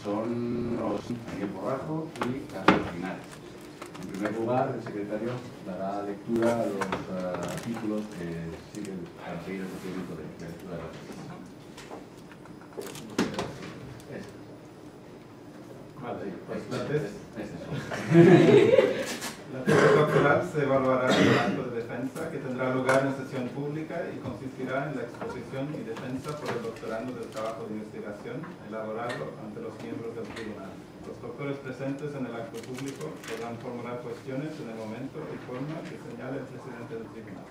son los Borrajo y Linares. En primer lugar, el secretario dará lectura a los artículos que siguen al seguir el procedimiento de lectura de la tesis. Vale, pues la tesis doctoral se evaluará en el acto de defensa que tendrá lugar en sesión pública y consistirá en la exposición y defensa por el doctorando del trabajo de investigación elaborado ante los miembros del tribunal. Los doctores presentes en el acto público podrán formular cuestiones en el momento y forma que señale el presidente del tribunal.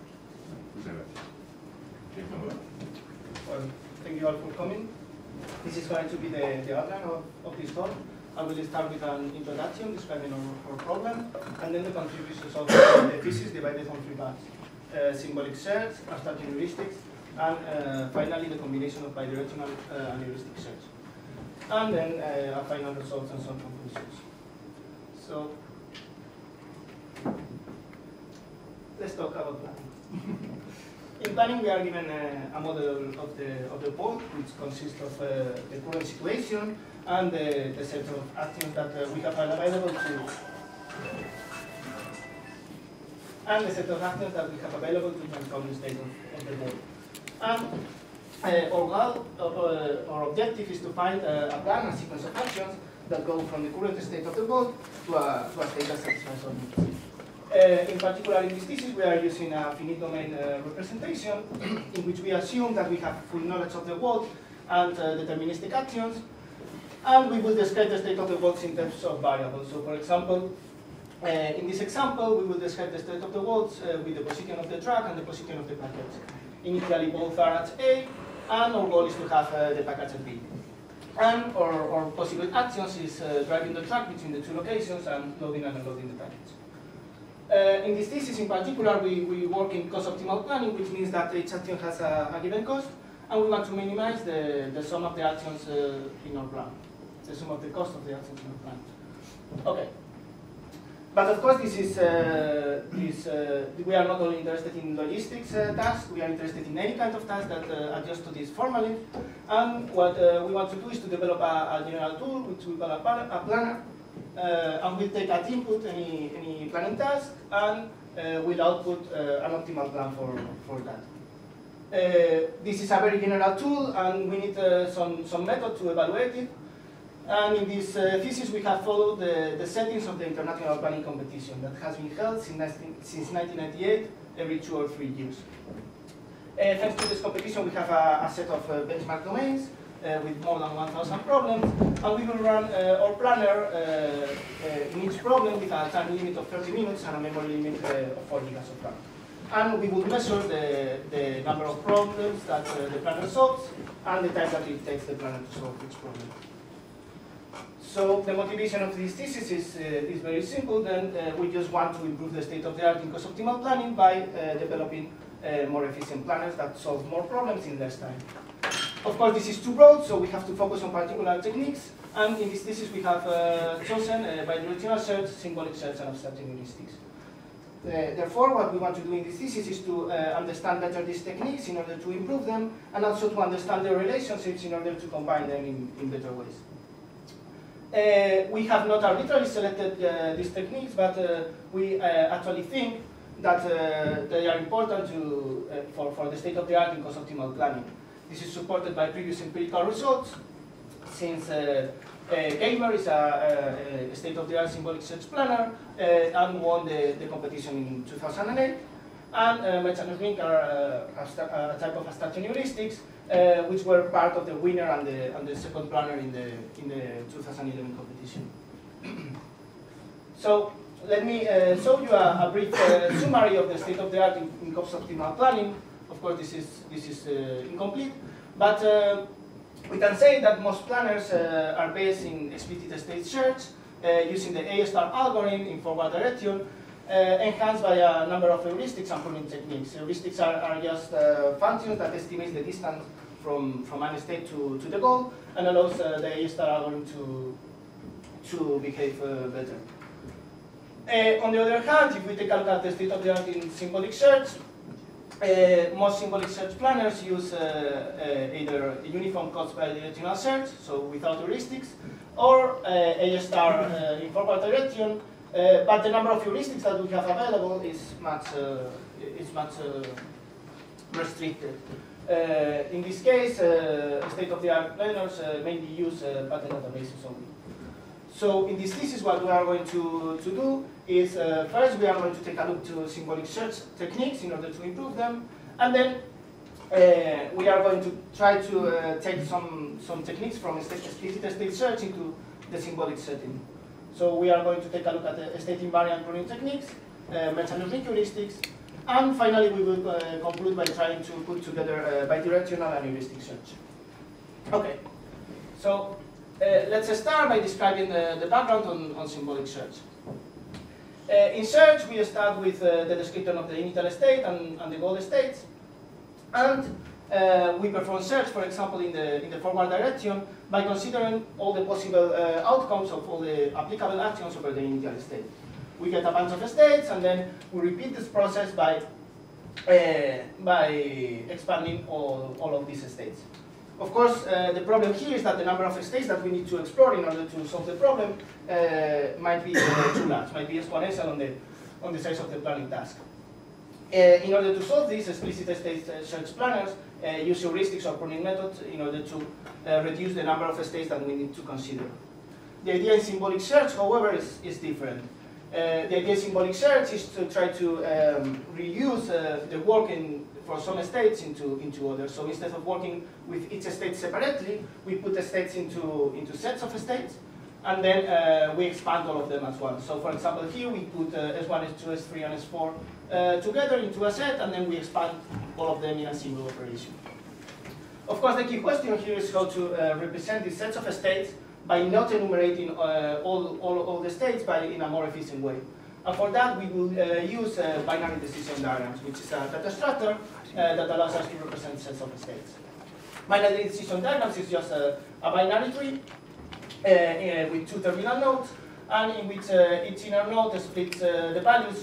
Muchas gracias. Well, thank you all for coming. This is going to be the outline of this talk. I will start with an introduction describing our problem, and then the contributions of the thesis divided on 3 parts. Symbolic search, abstraction heuristics, and finally the combination of bidirectional and heuristic search. And then final results and some conclusions. So, let's talk about planning. In planning, we are given a model of the board, which consists of the current situation and the set of actions that we have available to, transform the state of the board. And our objective is to find a plan, a sequence of actions that go from the current state of the board to a state that satisfies our needs. In particular, in this thesis, we are using a finite domain representation in which we assume that we have full knowledge of the world and deterministic actions, and we will describe the state of the world in terms of variables. So, for example, in this example, we will describe the state of the world with the position of the track and the position of the package. Initially, both are at A, and our goal is to have the package at B. And our possible actions is driving the track between the 2 locations and loading and unloading the package. In this thesis in particular, we work in cost-optimal planning, which means that each action has a given cost, and we want to minimize the sum of the actions in our plan, the sum of the cost of the actions in our plan. Okay. But of course, we are not only interested in logistics tasks, we are interested in any kind of task that adjusts to this formally. And what we want to do is to develop a general tool, which we call a planner, and we'll take as input any planning task, and we'll output an optimal plan for that. This is a very general tool, and we need some method to evaluate it. And in this thesis, we have followed the settings of the International Planning Competition that has been held since 1998, every 2 or 3 years. Thanks to this competition, we have a set of benchmark domains with more than 1,000 problems, and we will run our planner in each problem with a time limit of 30 minutes and a memory limit of 4 gigas of RAM. And we will measure the number of problems that the planner solves and the time that it takes the planner to solve each problem. So the motivation of this thesis is very simple. Then we just want to improve the state of the art in cost-optimal planning by developing more efficient planners that solve more problems in less time. Of course, this is too broad, so we have to focus on particular techniques. And in this thesis, we have chosen bidirectional search, symbolic search, and abstraction heuristics. Therefore, what we want to do in this thesis is to understand better these techniques in order to improve them, and also to understand their relationships in order to combine them in better ways. We have not arbitrarily selected these techniques, but we actually think that they are important for the state of the art in cost-optimal planning. This is supported by previous empirical results, since Gamer is a state-of-the-art symbolic search planner and won the competition in 2008. And Mechanurlink are a type of abstraction heuristics, which were part of the winner and the second planner in the 2011 competition. So let me show you a brief summary of the state-of-the-art in cost-optimal planning. Of course, this is incomplete, but we can say that most planners are based in explicit state search using the A-star algorithm in forward direction, enhanced by a number of heuristics and pruning techniques. Heuristics are just functions that estimate the distance from an state to the goal and allows the A-star algorithm to behave better. On the other hand, if we take a look at the state-of-the-art in symbolic search, most symbolic search planners use either uniform cost bidirectional search, so without heuristics, or A star in forward direction, but the number of heuristics that we have available is much restricted. In this case, state-of-the-art planners mainly use pattern databases only. So in this thesis, what we are going to do is first we are going to take a look to symbolic search techniques in order to improve them, and then we are going to try to take some techniques from explicit state search into the symbolic setting. So we are going to take a look at the state invariant pruning techniques, mention ring heuristics, and finally we will conclude by trying to put together bidirectional and heuristic search. Okay, so let's start by describing the background on symbolic search. In search, we start with the description of the initial state and the goal states, and we perform search, for example, in the forward direction by considering all the possible outcomes of all the applicable actions over the initial state. We get a bunch of states, and then we repeat this process by expanding all of these states. Of course, the problem here is that the number of states that we need to explore in order to solve the problem might be too large, might be exponential on the size of the planning task. In order to solve this, explicit state search planners use heuristics or pruning methods in order to reduce the number of states that we need to consider. The idea in symbolic search, however, is different. The idea in symbolic search is to try to reuse the work for some states into others. So instead of working with each state separately, we put the states into sets of states, and then we expand all of them as one. So for example, here we put S1, S2, S3, and S4 together into a set, and then we expand all of them in a single operation. Of course, the key question here is how to represent these sets of states by not enumerating all the states in a more efficient way. And for that, we will use binary decision diagrams, which is a data structure that allows us to represent sets of states. Binary decision diagrams is just a binary tree with two terminal nodes, and in which each inner node splits the values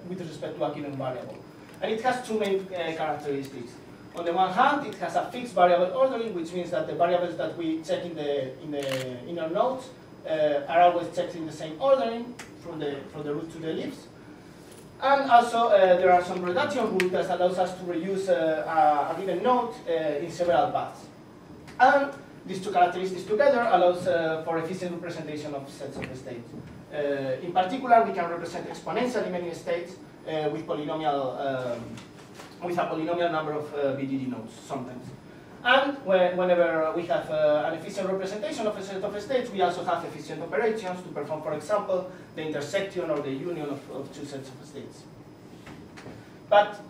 with respect to a given variable. And it has two main characteristics. On the one hand, it has a fixed variable ordering, which means that the variables that we check in the inner nodes are always checked in the same ordering from the root to the leaves. And also, there are some reduction rules that allows us to reuse a given node in several paths. And these two characteristics together allows for efficient representation of sets of states. In particular, we can represent exponentially many states with a polynomial number of BDD nodes sometimes. And whenever we have an efficient representation of a set of states, we also have efficient operations to perform, for example, the intersection or the union of two sets of states. But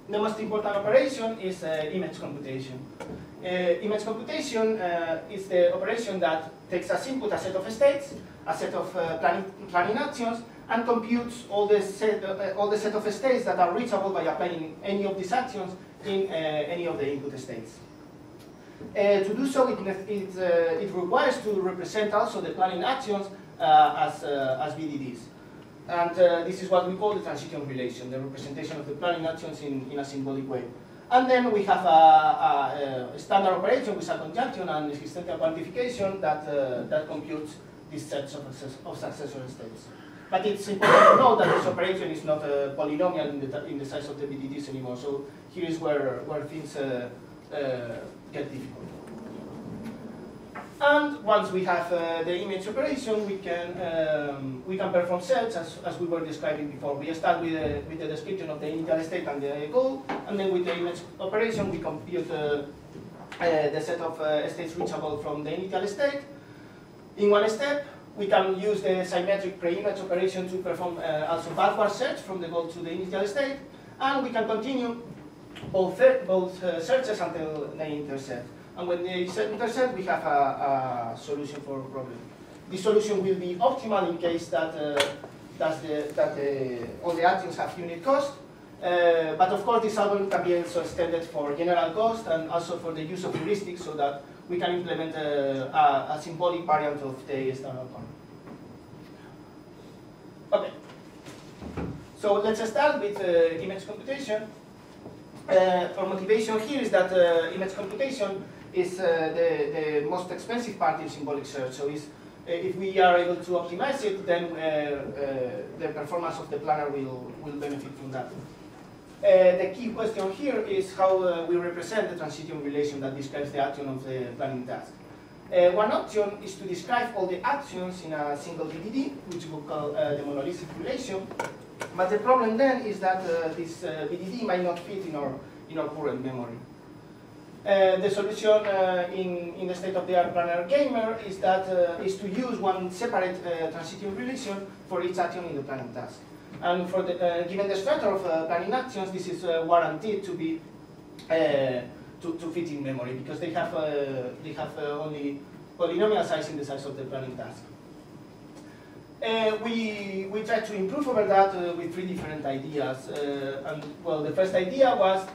the most important operation is image computation. Image computation is the operation that takes as input a set of states, a set of planning actions, and computes all the set of states that are reachable by applying any of these actions in any of the input states. To do so, it requires to represent also the planning actions as BDDs. And this is what we call the transition relation, the representation of the planning actions in a symbolic way. And then we have a standard operation with a conjunction and existential quantification that computes these sets of successor states. But it's important to note that this operation is not a polynomial in the size of the BDDs anymore. So here is where things get difficult. And once we have the image operation, we can perform search as we were describing before. We start with the description of the initial state and the goal, and then with the image operation, we compute the set of states reachable from the initial state. In one step, we can use the symmetric pre-image operation to perform also backward search from the goal to the initial state, and we can continue both searches until they intersect. And when they intersect, we have a solution for a problem. This solution will be optimal in case that all the actions have unit cost. But of course, this algorithm can be also extended for general cost and also for the use of heuristics, so that we can implement a symbolic variant of the external one. Okay. So let's start with image computation. Our motivation here is that image computation is the most expensive part in symbolic search. So if we are able to optimize it, then the performance of the planner will benefit from that. The key question here is how we represent the transition relation that describes the action of the planning task. One option is to describe all the actions in a single BDD, which we call the monolithic relation. But the problem then is that this BDD might not fit in our current memory. The solution in the state-of-the-art planner gamer is to use one separate transition relation for each action in the planning task. And for the, given the structure of planning actions, this is warranted to be to fit in memory because they have only polynomial size in the size of the planning task. We tried to improve over that with 3 different ideas. And well, the first idea was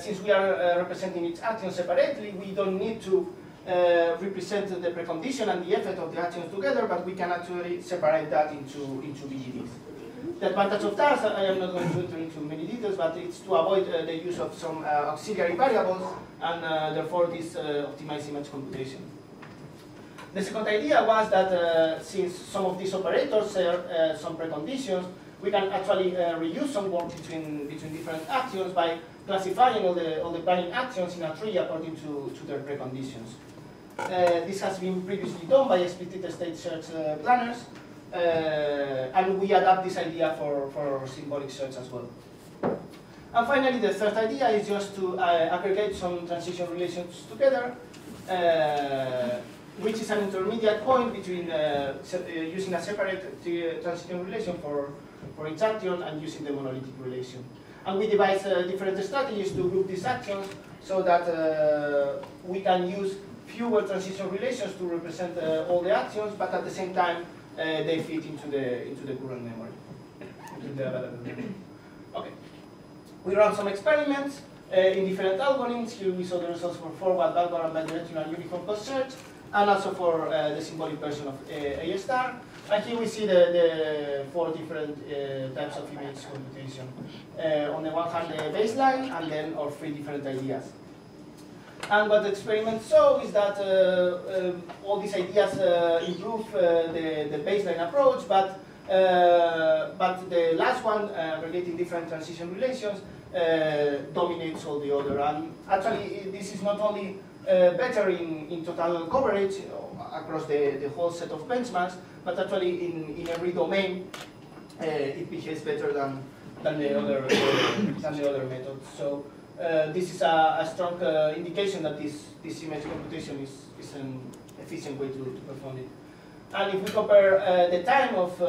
since we are representing each action separately, we don't need to represent the precondition and the effect of the actions together, but we can actually separate that into BGDs. The advantage of that, I am not going to enter into many details, but it's to avoid the use of some auxiliary variables and therefore this optimized image computation. The second idea was that since some of these operators share some preconditions, we can actually reuse some work between different actions by classifying all the planning actions in a tree according to their preconditions. This has been previously done by explicit state search planners, and we adapt this idea for symbolic search as well. And finally, the third idea is just to aggregate some transition relations together, which is an intermediate point between using a separate transition relation for each action and using the monolithic relation. And we devise different strategies to group these actions so that we can use fewer transition relations to represent all the actions, but at the same time they fit into the current memory, into the available memory. Okay. We ran some experiments in different algorithms. Here we saw the results for forward, backward, and bidirectional uniform cost search, and also for the symbolic version of A star. And here we see the 4 different types of image computation. On the one hand, the baseline, and then our 3 different ideas. And what the experiment saw is that all these ideas improve the baseline approach, but the last one, relating different transition relations, dominates all the other. And actually, this is not only better in total coverage across the whole set of benchmarks, but actually in every domain, it behaves better than the other methods. So this is a strong indication that this image computation is an efficient way to perform it. And if we compare the time of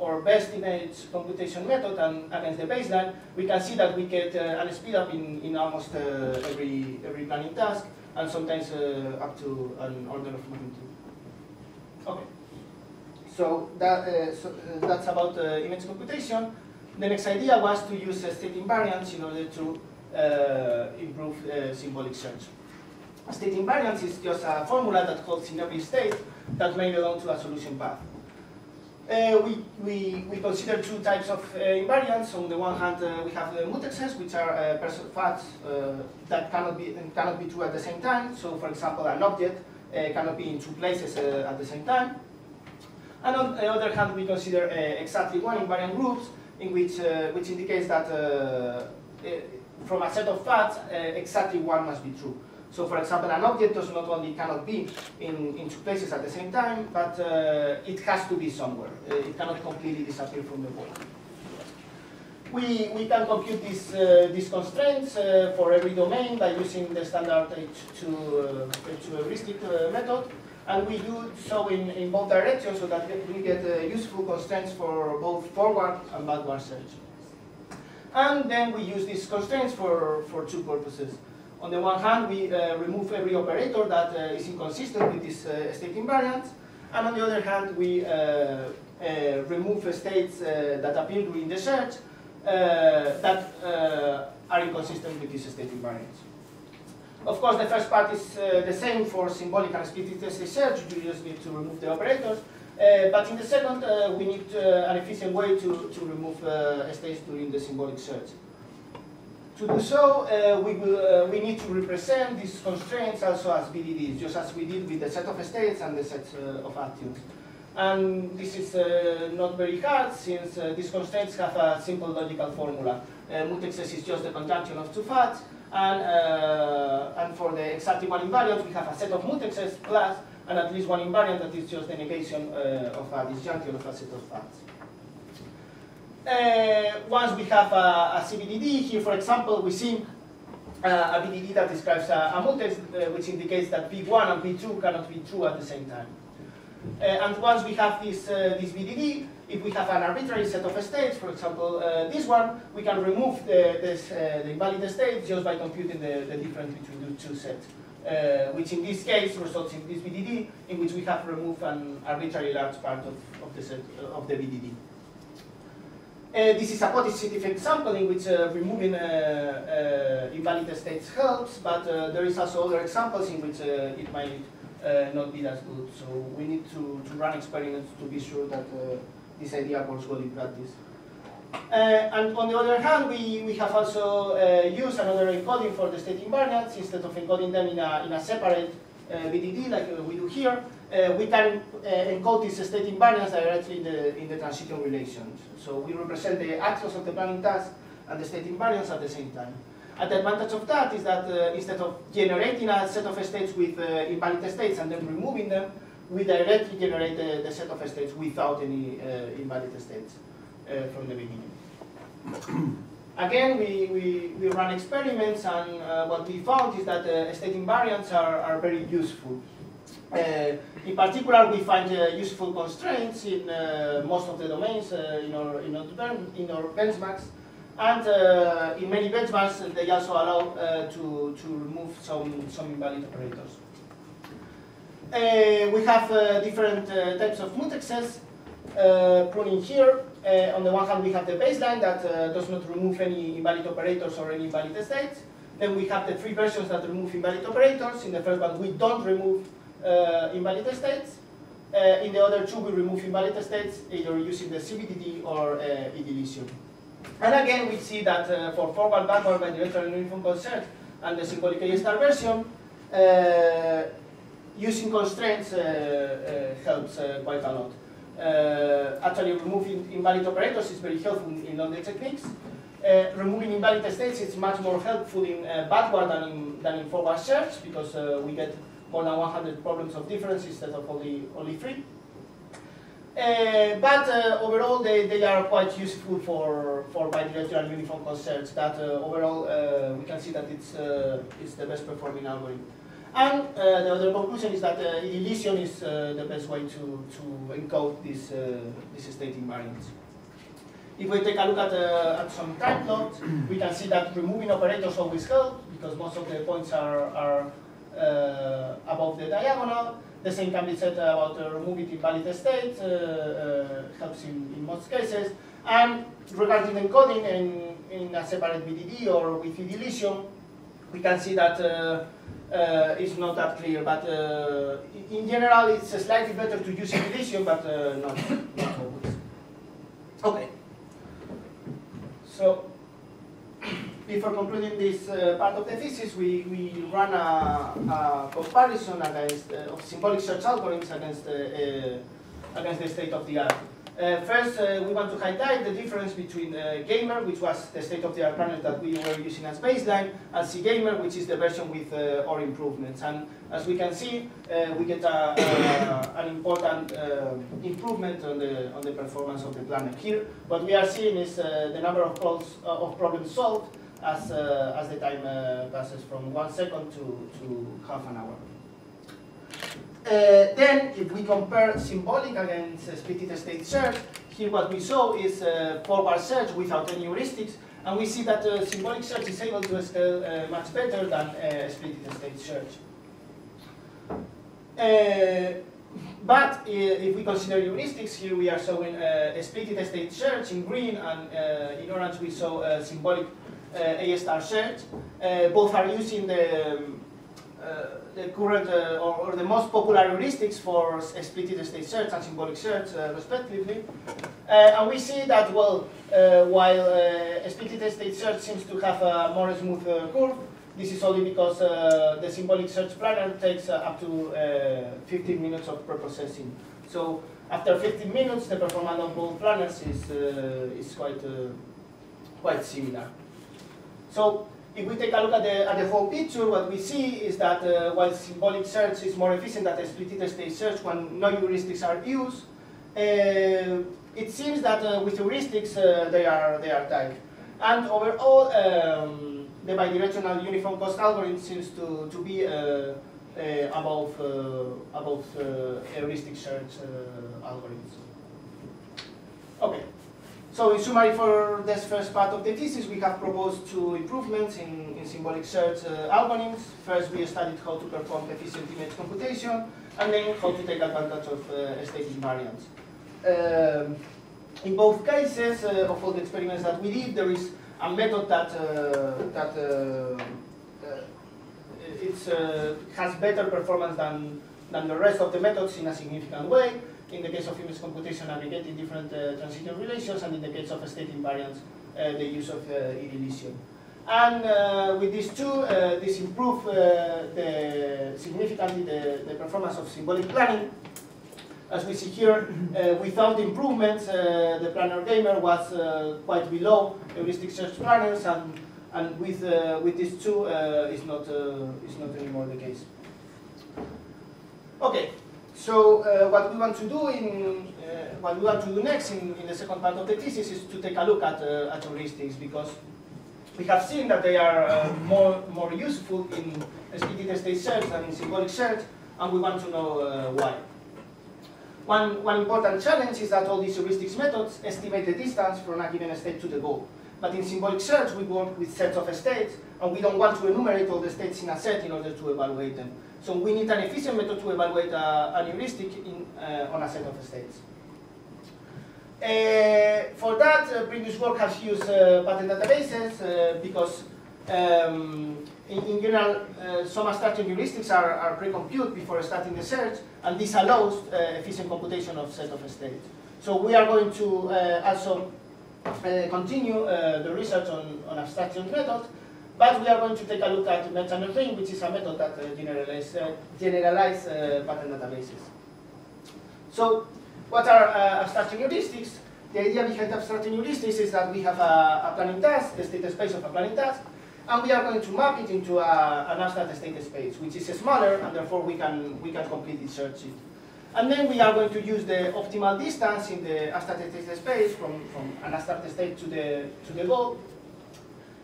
our best image computation method and against the baseline, we can see that we get a speed up in almost every planning task, and sometimes up to an order of magnitude. Okay. So that's about image computation. The next idea was to use state invariants in order to improve symbolic search. State invariance is just a formula that holds in every state that may belong to a solution path. We consider 2 types of invariants. On the one hand, we have the mutexes, which are facts that cannot be true at the same time. So, for example, an object cannot be in 2 places at the same time. And on the other hand, we consider exactly 1 invariant groups, in which indicates that from a set of facts, exactly 1 must be true. So, for example, an object does not only cannot be in 2 places at the same time, but it has to be somewhere. It cannot completely disappear from the board. We can compute these constraints for every domain by using the standard H2 heuristic method, and we do so in both directions so that we get useful constraints for both forward and backward search. And then we use these constraints for 2 purposes. On the one hand, we remove every operator that is inconsistent with these state invariants, and on the other hand, we remove states that appear during the search that are inconsistent with these state invariants. Of course, the first part is the same for symbolic and explicit state search. You just need to remove the operators. But in the second, we need an efficient way to remove states during the symbolic search. To do so, we need to represent these constraints also as BDDs, just as we did with the set of states and the set of actions. And this is not very hard, since these constraints have a simple logical formula. Mutexes is just the conjunction of two facts, and for the exactly one invariant, we have a set of mutexes plus and at least one invariant that is just the negation of a disjunction of a set of facts. Once we have a CBDD, here for example, we see a BDD that describes a mutex, which indicates that P1 and P2 cannot be true at the same time. And once we have this BDD, if we have an arbitrary set of states, for example this one, we can remove the invalid states just by computing the difference between the two sets, which in this case results in this BDD, in which we have removed an arbitrarily large part of the set of the BDD. This is a positive example in which removing invalid states helps, but there is also other examples in which it might not be as good. So we need to run experiments to be sure that this idea works well in practice. And on the other hand, we have also used another encoding for the state invariants. Instead of encoding them in a separate BDD like we do here, we can encode these state invariants directly in the transition relations. So we represent the actions of the planning task and the state invariants at the same time. And the advantage of that is that instead of generating a set of states with invalid states and then removing them, we directly generate the set of states without any invalid states from the beginning. Again, we run experiments, and what we found is that state invariants are very useful. In particular, we find useful constraints in most of the domains in our benchmarks. And in many benchmarks, they also allow to remove some invalid operators. We have different types of mutexes pruning here. On the one hand, we have the baseline that does not remove any invalid operators or any invalid states. Then we have the three versions that remove invalid operators. In the first one, we don't remove invalid states. In the other two, we remove invalid states, either using the CBDD or edilithium. And again, we see that for forward, backward, bidirectional uniform concert and the symbolic A-star version, using constraints helps quite a lot. Actually, removing invalid operators is very helpful in all the techniques. Removing invalid states is much more helpful in backward than in forward search, because we get more than 100 problems of difference instead of only 3. But overall, they are quite useful for bidirectional uniform concerts. That overall, we can see that it's the best performing algorithm. And the other conclusion is that edilithium is the best way to encode these state invariants. If we take a look at some time plots, we can see that removing operators always help, because most of the points are above the diagonal. The same can be said about removing invalid states, helps in most cases. And regarding encoding in a separate BDD or with edilithium, we can see that it's not that clear. But in general, it's slightly better to use edilithium, but not always. Okay. So, before concluding this part of the thesis, we run a comparison against of symbolic search algorithms against the state of the art. First, we want to highlight the difference between Gamer, which was the state of the art kernel that we were using as baseline, and C-Gamer, which is the version with our improvements. And as we can see, we get an important improvement on the performance of the planner. Here, what we are seeing is the number of problems solved as the time passes from 1 second to half an hour. Then, if we compare symbolic against splitted state search, here what we saw is forward search without any heuristics, and we see that symbolic search is able to scale much better than splitted state search. But if we consider heuristics, here we are showing a splitted state search in green, and in orange we saw symbolic A-star search. Both are using the current or the most popular heuristics for splitted state search and symbolic search, respectively. And we see that, well, while splitted state search seems to have a more smooth curve, this is only because the symbolic search planner takes up to 15 minutes of preprocessing. So after 15 minutes, the performance of both planners is quite similar. So if we take a look at the whole picture, what we see is that while symbolic search is more efficient than splitted state search when no heuristics are used, it seems that with heuristics they are tight. And overall, the bidirectional uniform cost algorithm seems to be above heuristic search algorithms. Okay. So in summary, for this first part of the thesis, we have proposed two improvements in symbolic search algorithms. First, we studied how to perform efficient image computation, and then how to take advantage of state invariance. In both cases, of all the experiments that we did, there is a method that has better performance than the rest of the methods in a significant way. In the case of image computation, aggregating different transition relations, and in the case of state invariance, the use of irreligion. And with these two, this improved significantly the performance of symbolic planning. As we see here, without improvements, the planner gamer was quite below heuristic search planners, and with these two, is not anymore the case. Okay. So what we want to do next in the second part of the thesis is to take a look at heuristics, because we have seen that they are more useful in splitted state search than in symbolic search, and we want to know why. One important challenge is that all these heuristics methods estimate the distance from a given state to the goal. But in symbolic search, we work with sets of states, and we don't want to enumerate all the states in a set in order to evaluate them. So we need an efficient method to evaluate a heuristic on a set of states. For that, previous work has used pattern databases because in general, some abstraction heuristics are pre-compute before starting the search, and this allows efficient computation of set of states. So we are going to also continue the research on abstraction methods, but we are going to take a look at merchant ring, which is a method that generalize pattern databases. So what are abstraction heuristics? The idea behind abstraction heuristics is that we have a planning task, the state space of a planning task, and we are going to map it into an abstract state space, which is smaller, and therefore we can completely search it. And then we are going to use the optimal distance in the abstract state space from an abstract state to the goal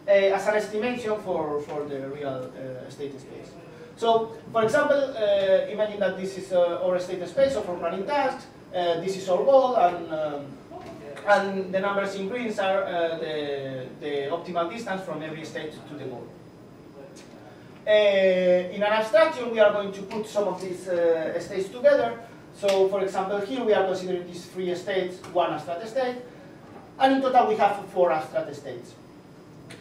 as an estimation for the real state space. So, for example, imagine that this is our state space of our planning task. This is our goal, and the numbers in greens are the optimal distance from every state to the goal. In an abstraction, we are going to put some of these states together. So, for example, here we are considering these 3 states, 1 abstract state, and in total we have 4 abstract states.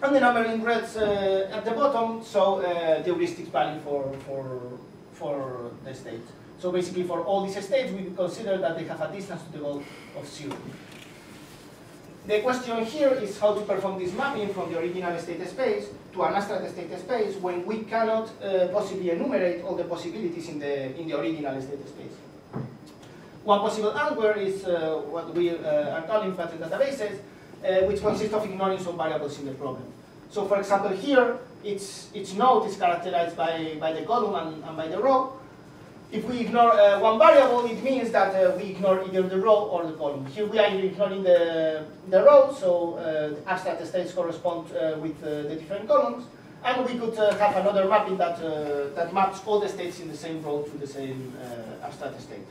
And the number in reds at the bottom, so the heuristic value for the states. So basically, for all these states, we consider that they have a distance to the goal of 0. The question here is how to perform this mapping from the original state space to an abstract state space when we cannot possibly enumerate all the possibilities in the original state space. One possible answer is what we are calling pattern databases, which consist of ignoring some variables in the problem. So, for example, here each node is characterized by the column and by the row. If we ignore one variable, it means that we ignore either the row or the column. Here we are ignoring the row, so abstract states correspond with the different columns, and we could have another mapping that maps all the states in the same row to the same abstract state.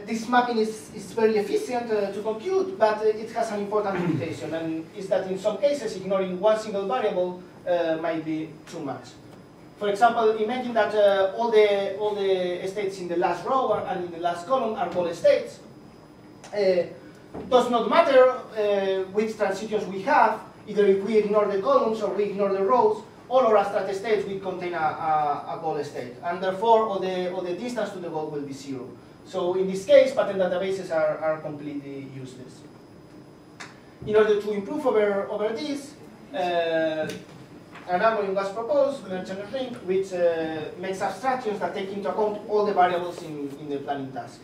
This mapping is very efficient to compute, but it has an important limitation, and is that in some cases ignoring one single variable might be too much. For example, imagine that all the states in the last row and in the last column are goal states. Does not matter which transitions we have, either if we ignore the columns or we ignore the rows, all our abstract states will contain a goal state, and therefore all the distance to the goal will be 0. So in this case, pattern databases are completely useless. In order to improve over this, an algorithm was proposed, merchant ring, which makes abstractions that take into account all the variables in the planning task.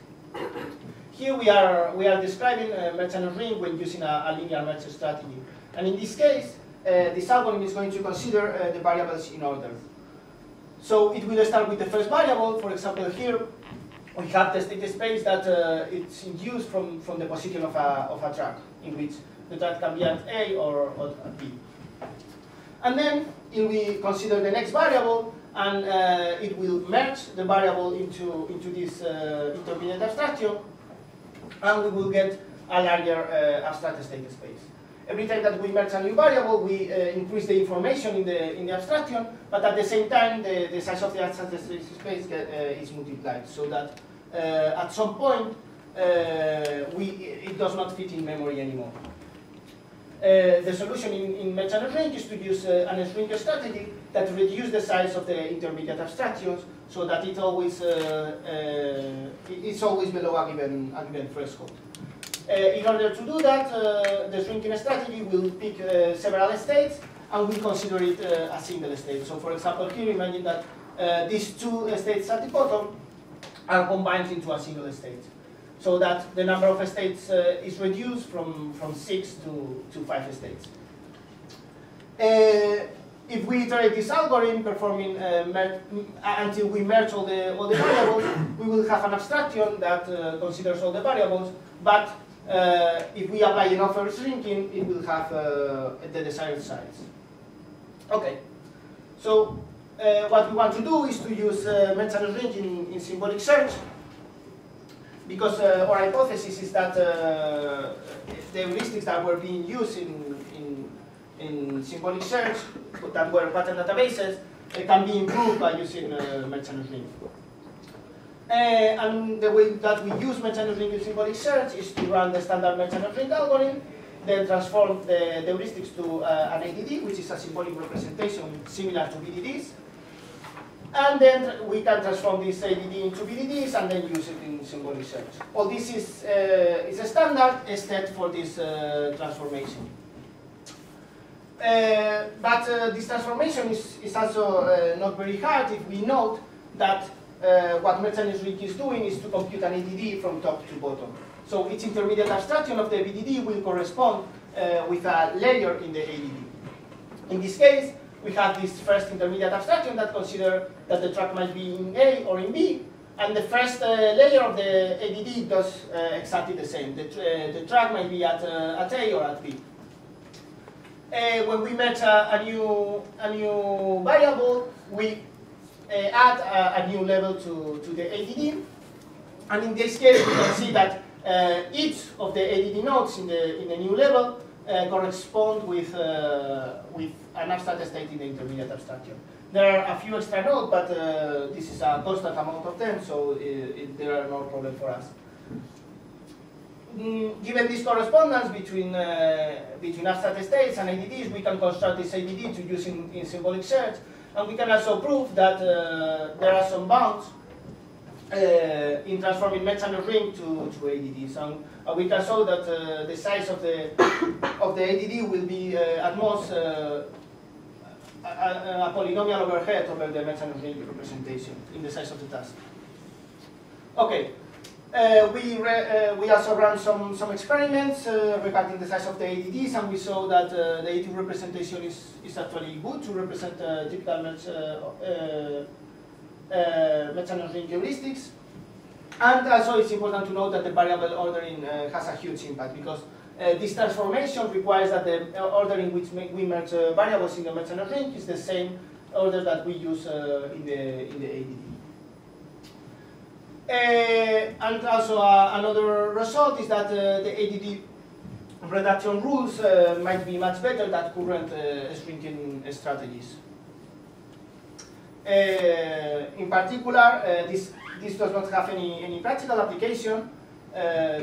Here we are describing a merchant ring when using a linear merge strategy. And in this case, this algorithm is going to consider the variables in order. So it will start with the first variable. For example, here we have the state space that it's induced from the position of a track, in which the track can be at A or at B. And then it will consider the next variable, and it will merge the variable into this intermediate abstraction, and we will get a larger abstract state space. Every time that we merge a new variable, we increase the information in the abstraction, but at the same time, the size of the abstract space is multiplied, so that at some point, it does not fit in memory anymore. The solution in merchant ring is to use an shrink strategy that reduces the size of the intermediate abstractions, so that it's always below a given threshold. In order to do that, the shrinking strategy will pick several states and will consider it a single state. So, for example, here imagine that these two states at the bottom are combined into a single state, so that the number of states is reduced from 6 to 5 states. If we iterate this algorithm, performing until we merge all the variables, we will have an abstraction that considers all the variables, but if we apply enough shrinking, it will have the desired size. Okay, so what we want to do is to use merchant ring in symbolic search, because our hypothesis is that the heuristics that were being used in symbolic search, that were pattern databases, can be improved by using merchant ring. And the way that we use merchant ring in symbolic search is to run the standard merchant ring algorithm, then transform the heuristics to an ADD, which is a symbolic representation similar to BDDs. And then we can transform this ADD into BDDs and then use it in symbolic search. All this is a standard except for this transformation. But this transformation is also not very hard if we note that what merchant ring is doing is to compute an ADD from top to bottom. So each intermediate abstraction of the BDD will correspond with a layer in the ADD. In this case, we have this first intermediate abstraction that considers that the track might be in A or in B, and the first layer of the ADD does exactly the same. The track might be at A or at B. When we merge a new variable, we add a new level to the ADD, and in this case we can see that each of the ADD nodes in the new level correspond with an abstract state in the intermediate abstraction. There are a few extra nodes, but this is a constant amount of them, so there are no problem for us. Given this correspondence between abstract states and ADDs, we can construct this ADD to use in symbolic search, and we can also prove that there are some bounds in transforming merchant ring to ADDs, and we can show that the size of the ADD will be at most a polynomial overhead over the merchant ring representation in the size of the task. Okay, we also ran some experiments regarding the size of the ADDs, and we saw that the ADD representation is actually good to represent typical merchant ring heuristics. And also it's important to note that the variable ordering has a huge impact, because this transformation requires that the order in which we merge variables in the merchant ring is the same order that we use in the ADD. And also another result is that the ADD reduction rules might be much better than current shrinking strategies. In particular, this does not have any practical application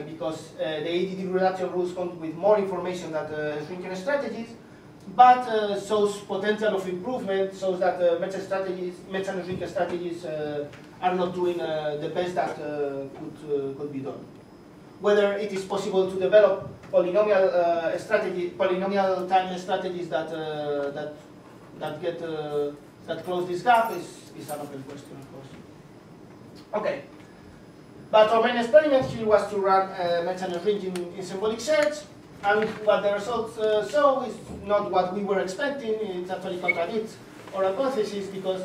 because the ADD reduction rules come with more information than shrinking strategies. but shows potential of improvement, shows that merchant-ring strategies are not doing the best that could be done. Whether it is possible to develop polynomial time strategies that close this gap is an open question, of course. Okay, but our main experiment here was to run merchant-ring in symbolic search, and what the results show is not what we were expecting. It actually contradicts our hypothesis, because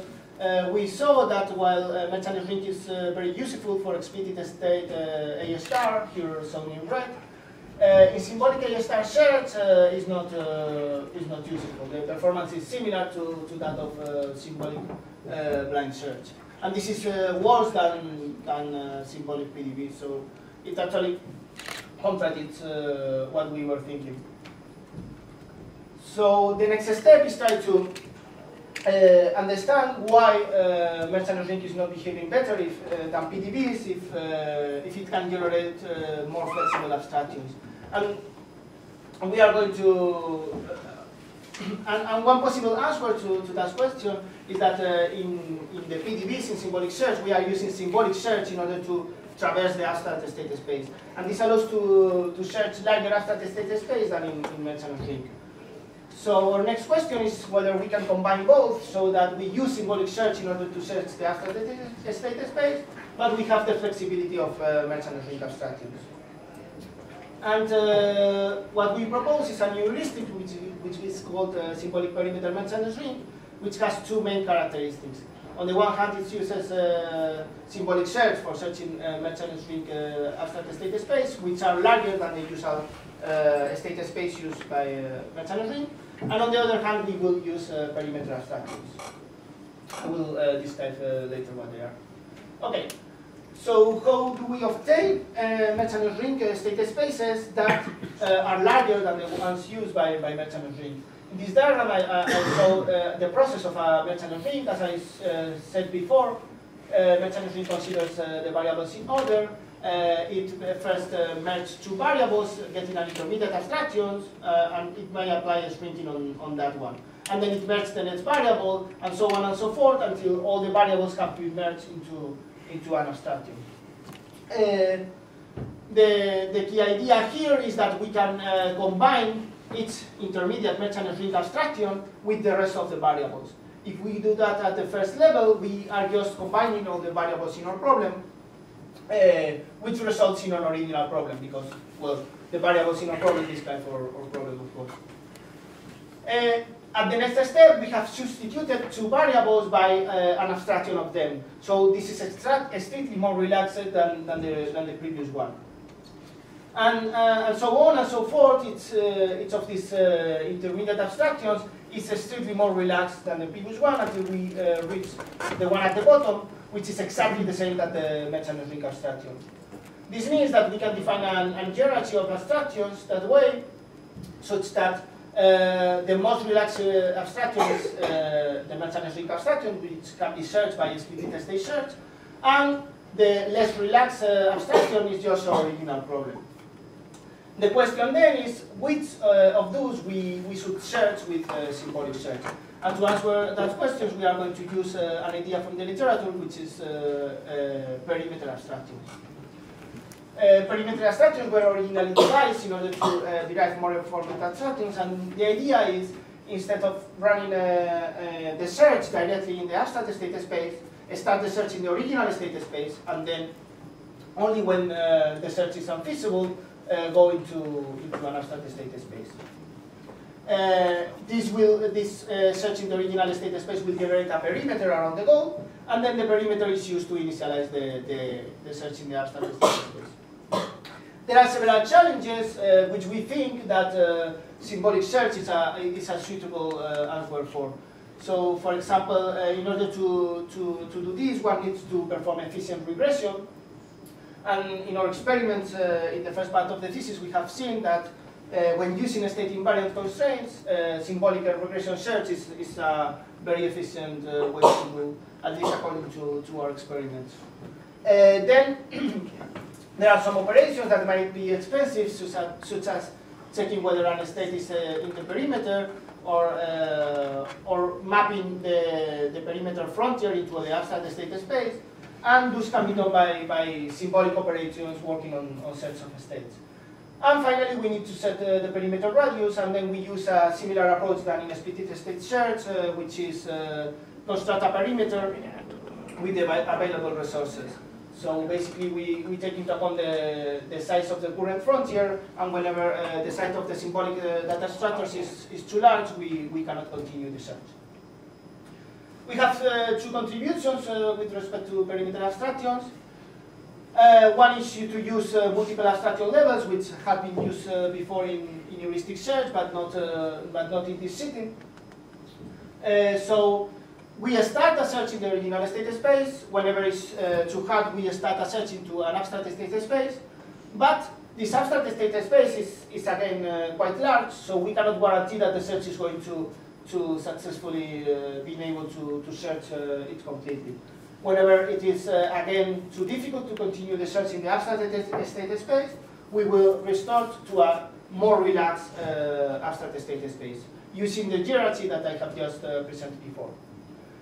we saw that while merchant-ring is very useful for explicit state A star, here shown in red, in symbolic A star search is not useful. The performance is similar to that of symbolic blind search, and this is worse than symbolic PDB. So it actually contradicts what we were thinking. So the next step is try to understand why merchant-ring is not behaving better than PDBs if it can generate more flexible abstractions. And we are going to, and one possible answer to that question is that in the PDBs in symbolic search, we are using symbolic search in order to traverse the abstract state space. And this allows to search larger abstract state space than in merchant-ring. So our next question is whether we can combine both, so that we use symbolic search in order to search the abstract state space, but we have the flexibility of merchant-ring abstractions. And what we propose is a new heuristic which is called symbolic perimeter merchant-ring, which has two main characteristics. On the one hand, it uses symbolic search for searching merchant-ring abstract state space, which are larger than the usual state space used by merchant-ring. And on the other hand, we will use perimeter abstractions. I will describe later what they are. Okay, so how do we obtain merchant-ring state spaces that are larger than the ones used by merchant-ring? In this diagram, I show the process of a merchant-ring. As I said before, merchant-ring considers the variables in order. It first merges two variables, getting an intermediate abstractions, and it may apply a shrinking on that one. And then it merges the next variable, and so on and so forth, until all the variables have been merged into an abstraction. The key idea here is that we can combine each intermediate merchant-ring abstraction with the rest of the variables. If we do that at the first level, we are just combining all the variables in our problem, which results in an original problem, because, well, the variables in our problem describe our problem, of course. At the next step, we have substituted two variables by an abstraction of them. So this is strictly more relaxed than the previous one. And so on and so forth. Each of these intermediate abstractions is strictly more relaxed than the previous one until we reach the one at the bottom, which is exactly the same as the merchant-ring abstraction. This means that we can define an hierarchy of abstractions that way, such that the most relaxed abstraction is the merchant-ring abstraction, which can be searched by explicit state search, and the less relaxed abstraction is just our original problem. The question then is which of those we should search with symbolic search. And to answer that question, we are going to use an idea from the literature, which is perimeter abstractions. Perimeter abstractions were originally devised in order to derive more informed abstractions, and the idea is, instead of running the search directly in the abstract state space, start the search in the original state space, and then only when the search is unfeasible, go into an abstract state space. This search in the original state space will generate a perimeter around the goal, and then the perimeter is used to initialize the search in the abstract state space. There are several challenges which we think that symbolic search is a suitable answer for. So, for example, in order to do this, one needs to perform efficient regression. And in our experiments, in the first part of the thesis, we have seen that when using state invariant constraints, symbolic regression search is a very efficient way to do, at least according to our experiments. Then there are some operations that might be expensive, such as checking whether an state is in the perimeter, or mapping the perimeter frontier into the abstract state space, and those can be done by symbolic operations working on sets of states. And finally, we need to set the perimeter radius, and then we use a similar approach than in a splitted state search, which is construct a perimeter with the available resources. So basically, we take into account the size of the current frontier, and whenever the size of the symbolic data structures is too large, we cannot continue the search. We have two contributions with respect to perimeter abstractions. One is to use multiple abstraction levels, which have been used before in heuristic search, but not in this setting. So we start a search in the original state space. Whenever it's too hard, we start a search into an abstract state space. But this abstract state space is again quite large, so we cannot guarantee that the search is going to successfully being able to search it completely. Whenever it is, again, too difficult to continue the search in the abstract state space, we will resort to a more relaxed abstract state space, using the hierarchy that I have just presented before.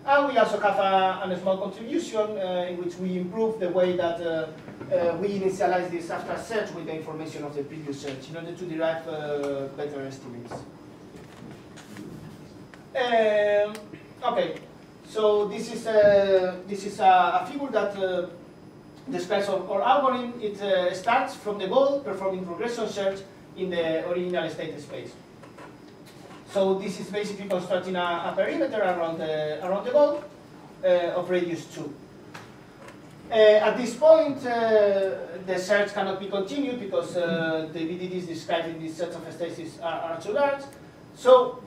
And we also have a small contribution in which we improve the way that we initialize this abstract search with the information of the previous search in order to derive better estimates. Okay. So this is a figure that describes our algorithm. It starts from the goal, performing regression search in the original state space. So this is basically constructing a perimeter around the goal of radius 2. At this point, the search cannot be continued because the VDDs described in this set of states are too large. So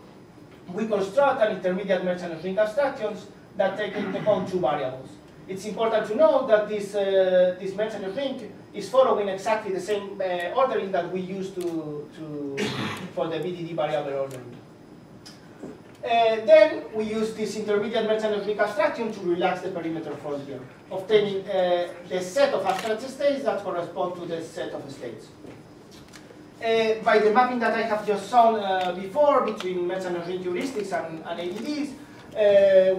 we construct an intermediate merchant ring abstractions that take into account two variables. It's important to know that this merchant ring is following exactly the same ordering that we use for the VDD variable ordering. Then we use this intermediate merchant ring abstraction to relax the perimeter frontier, obtaining the set of abstract states that correspond to the set of states. By the mapping that I have just shown before between merchant ring heuristics and ADDs,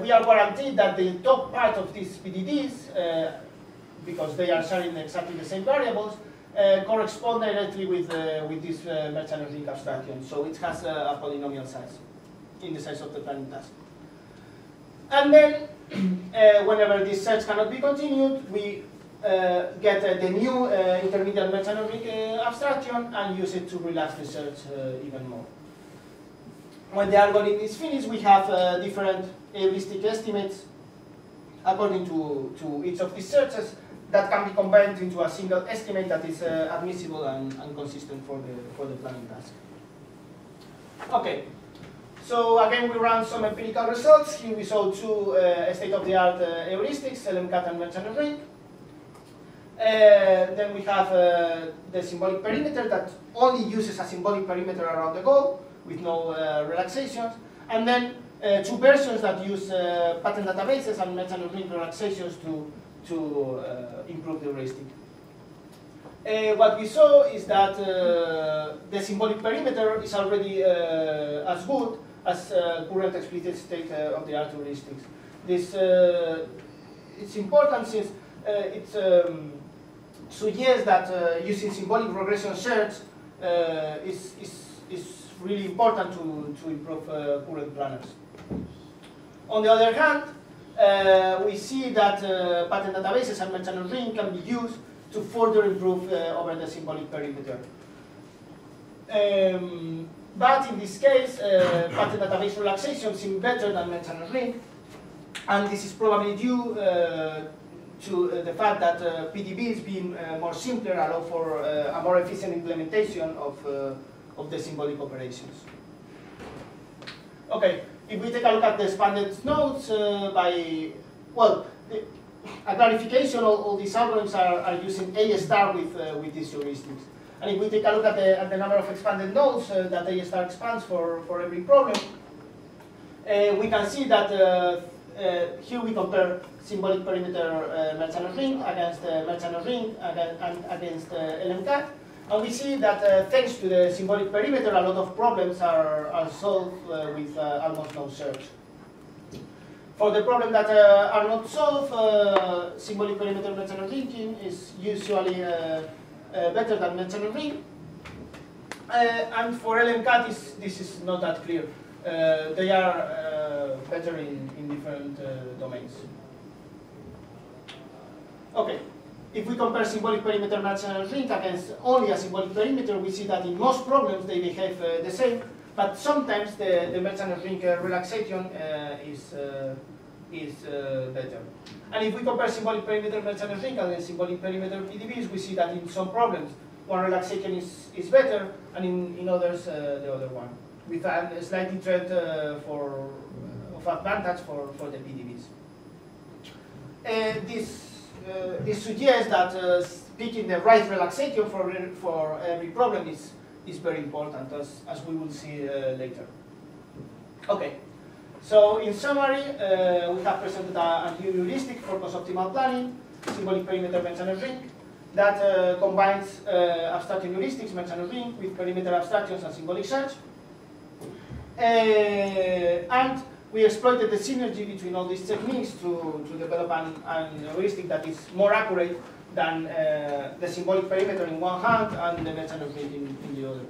we are guaranteed that the top part of these PDDs, because they are sharing exactly the same variables, correspond directly with this merchant ring abstraction. So it has a polynomial size in the size of the planning task. And then, whenever this search cannot be continued, we get the new intermediate merchant ring abstraction and use it to relax the search even more. When the algorithm is finished, we have different heuristic estimates according to each of these searches that can be combined into a single estimate that is admissible and consistent for the planning task. Okay, so again we run some empirical results. Here we saw two state-of-the-art heuristics, LMCAT and merchant ring. Then we have the symbolic perimeter that only uses a symbolic perimeter around the goal with no relaxations, and then two versions that use pattern databases and merchant ring relaxations to improve the heuristic. What we saw is that the symbolic perimeter is already as good as current explicit state-of-the-art heuristics. This it's important since it suggests that using symbolic regression search is really important to improve current planners. On the other hand, we see that pattern databases and merchant ring can be used to further improve over the symbolic perimeter. But in this case, pattern database relaxation seems better than merchant ring, and this is probably due to the fact that PDBs being more simpler allow for a more efficient implementation of the symbolic operations. Okay, if we take a look at the expanded nodes a clarification, all these algorithms are using A star with these heuristics. And if we take a look at the number of expanded nodes that A star expands for every problem, we can see that here we compare symbolic perimeter merchant ring against merchant ring and against LMCAT. And we see that thanks to the symbolic perimeter, a lot of problems are solved with almost no search. For the problems that are not solved, symbolic perimeter merchant linking is usually better than merchant ring. And for LMCAT, this is not that clear. They are better in different domains. Okay, if we compare symbolic perimeter merchant ring against only a symbolic perimeter, we see that in most problems they behave the same, but sometimes the merchant ring relaxation is better. And if we compare symbolic perimeter merchant ring against symbolic perimeter PDBs, we see that in some problems one relaxation is better, and in others the other one, with a slightly threat of advantage for the PDBs. This suggests that picking the right relaxation for every problem is very important, as we will see later. Okay, so in summary, we have presented a new heuristic for cost-optimal planning, symbolic perimeter merchant ring, that combines abstraction heuristics, merchant ring, with perimeter abstractions and symbolic search. And we exploited the synergy between all these techniques to develop an heuristic that is more accurate than the symbolic perimeter in one hand and the merchant ring in the other.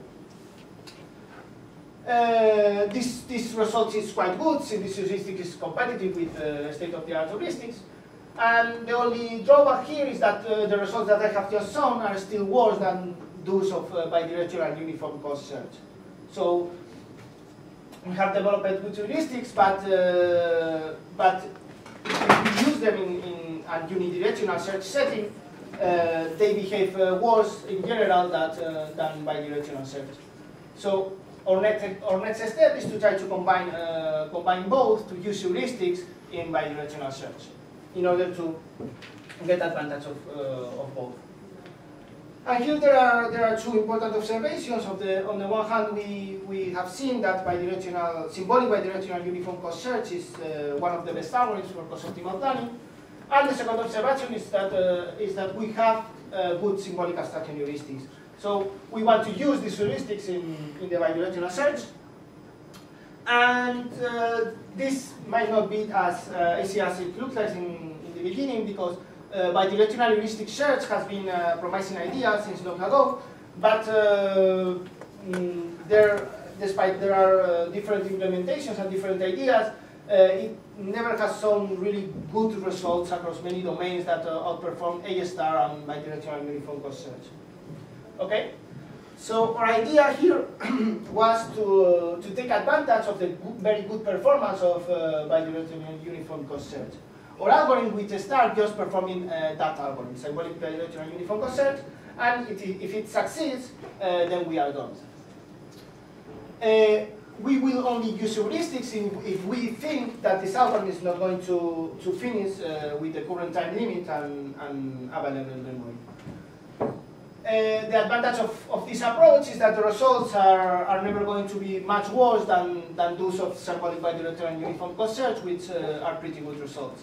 This result is quite good, since this heuristic is competitive with state-of-the-art heuristics. And the only drawback here is that the results that I have just shown are still worse than those of bidirectional uniform cost search. So we have developed good heuristics, but if we use them in a unidirectional search setting, they behave worse in general than bidirectional search. So our next step is to try to combine both, to use heuristics in bidirectional search, in order to get advantage of both. And here there are two important observations. On the one hand, we have seen that symbolic bidirectional uniform cost search is one of the best algorithms for cost-optimal planning. And the second observation is that we have good symbolic abstraction heuristics. So we want to use these heuristics in the bidirectional search. And this might not be as easy as it looks like in the beginning, because bidirectional heuristic search has been a promising idea since long ago, but despite there are different implementations and different ideas, it never has shown really good results across many domains that outperform A* and bidirectional uniform cost search. Okay? So our idea here was to take advantage of the very good performance of bidirectional uniform cost search. Our algorithm will start just performing that algorithm, symbolic bidirectional uniform cost search, and if it succeeds, then we are done. We will only use heuristics if we think that this algorithm is not going to finish with the current time limit and available memory. The advantage of this approach is that the results are never going to be much worse than those of symbolic bidirectional uniform cost search, which are pretty good results.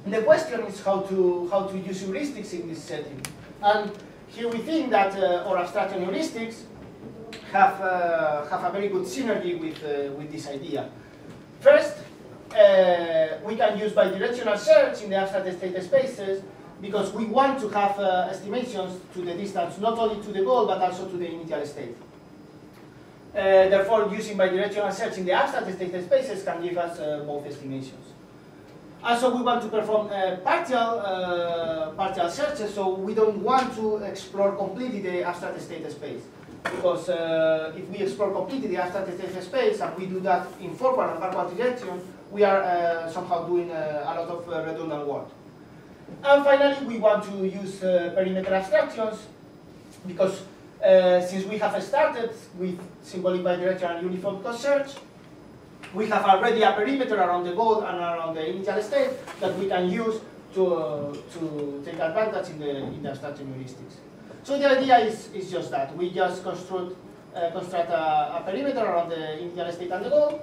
The question is how to use heuristics in this setting. And here we think that our abstraction heuristics have a very good synergy with this idea. First, we can use bidirectional search in the abstract state spaces, because we want to have estimations to the distance, not only to the goal, but also to the initial state. Therefore, using bidirectional search in the abstract state spaces can give us both estimations. Also, we want to perform partial searches, so we don't want to explore completely the abstract state space. Because if we explore completely the abstract state space, and we do that in forward and backward direction, we are somehow doing a lot of redundant work. And finally, we want to use perimeter abstractions, because since we have started with symbolic bidirectional uniform cost search, we have already a perimeter around the goal and around the initial state that we can use to take advantage in the abstraction heuristics. So the idea is just that. We just construct a perimeter around the initial state and the goal,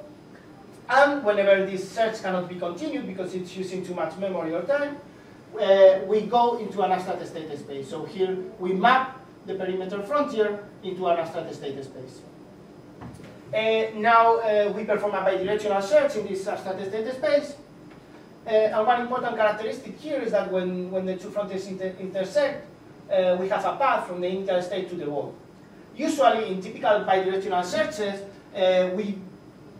and whenever this search cannot be continued because it's using too much memory or time, we go into an abstract state space. So here we map the perimeter frontier into an abstract state space. Now we perform a bidirectional search in this abstract state space. And one important characteristic here is that when the two frontiers intersect, we have a path from the initial state to the wall. Usually, in typical bidirectional searches,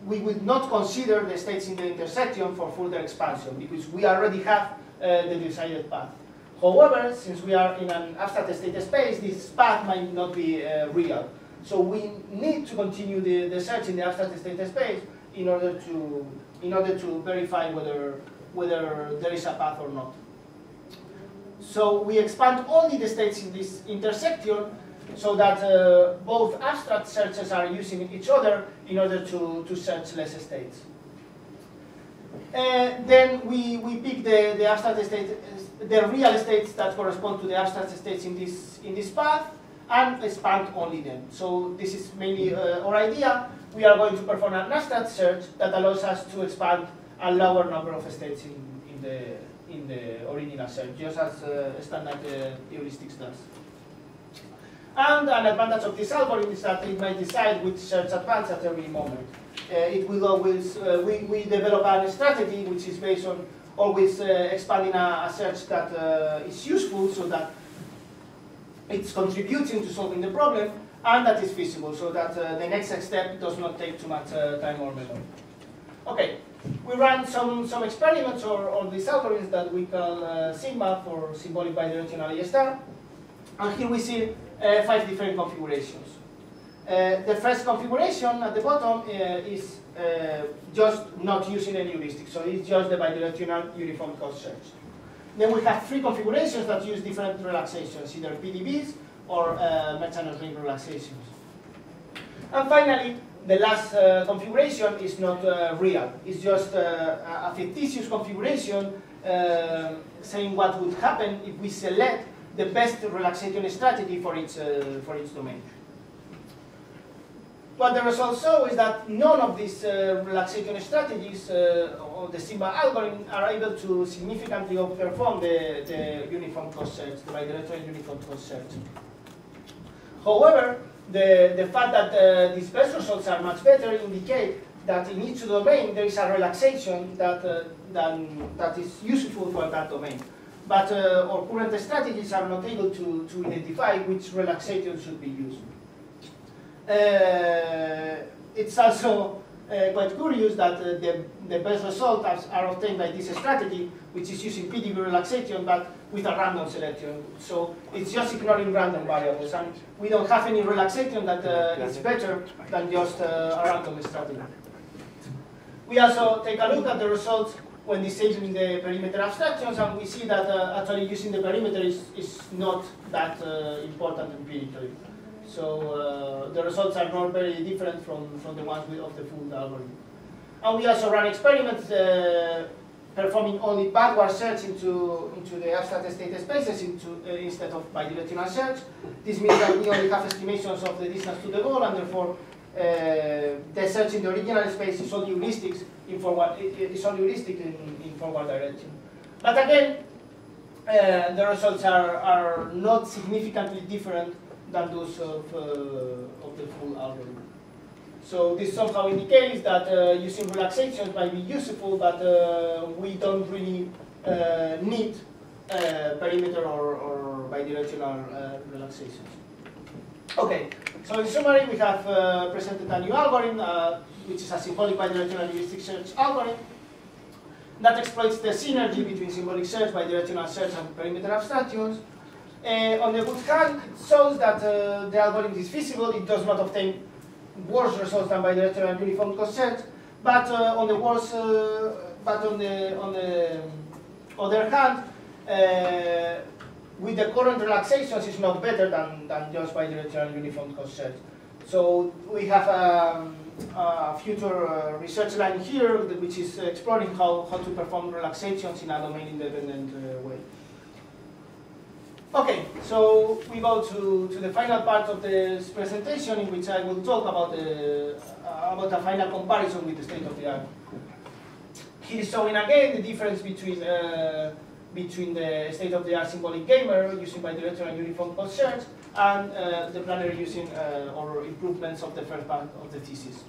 we would not consider the states in the intersection for further expansion because we already have the desired path. However, since we are in an abstract state space, this path might not be real. So we need to continue the search in the abstract state space in order to verify whether there is a path or not. So we expand only the states in this intersection so that both abstract searches are using each other in order to search less states. Then we pick the abstract state, the real states that correspond to the abstract states in this path, and expand only them. So this is mainly our idea. We are going to perform an abstract search that allows us to expand a lower number of states in the original search, just as standard heuristics does. And an advantage of this algorithm is that it might decide which search advance at every moment. It will always, we develop a strategy which is based on always expanding a search that is useful so that it's contributing to solving the problem and that is feasible so that the next step does not take too much time or memory. Okay, we ran some experiments or these algorithms that we call Sigma for symbolic bidirectional A star. And here we see 5 different configurations. The first configuration at the bottom is just not using any heuristic, so it's just the bidirectional uniform cost search. Then we have 3 configurations that use different relaxations, either PDBs or merchant ring relaxations. And finally, the last configuration is not real. It's just a fictitious configuration saying what would happen if we select the best relaxation strategy for each domain. What the results show is that none of these relaxation strategies or the Sigma algorithm are able to significantly outperform the uniform cost search, the bidirectional uniform cost search. However, the fact that these best results are much better indicate that in each domain there is a relaxation that is useful for that domain. But our current strategies are not able to identify which relaxation should be used. It's also quite curious that the best results are obtained by this strategy, which is using PDB relaxation, but with a random selection. So it's just ignoring random variables, and we don't have any relaxation that is better than just a random strategy. We also take a look at the results when disabling the perimeter abstractions, and we see that actually using the perimeter is not that important empirically. So the results are not very different from the ones of the full algorithm. And we also run experiments performing only backward search into the abstract state spaces instead of bidirectional search. This means that we only have estimations of the distance to the goal, and therefore the search in the original space is only heuristics in forward. It's only heuristic in forward direction. But again, the results are not significantly different than those of the full algorithm. So this somehow indicates that using relaxations might be useful, but we don't really need perimeter or bidirectional relaxations. Okay, so in summary, we have presented a new algorithm, which is a symbolic bidirectional heuristic search algorithm that exploits the synergy between symbolic search, bidirectional search, and perimeter abstractions. On the good hand, it shows that the algorithm is feasible. It does not obtain worse results than bidirectional uniform cost search, but on the other hand, with the current relaxations, it's not better than just bidirectional uniform cost search. So we have a future research line here, which is exploring how to perform relaxations in a domain-independent way. Okay, so we go to the final part of this presentation, in which I will talk about a final comparison with the state of the art. Here is showing again the difference between between the state-of-the-art symbolic gamer using bidirectional uniform code search and the planner using or improvements of the first part of the thesis.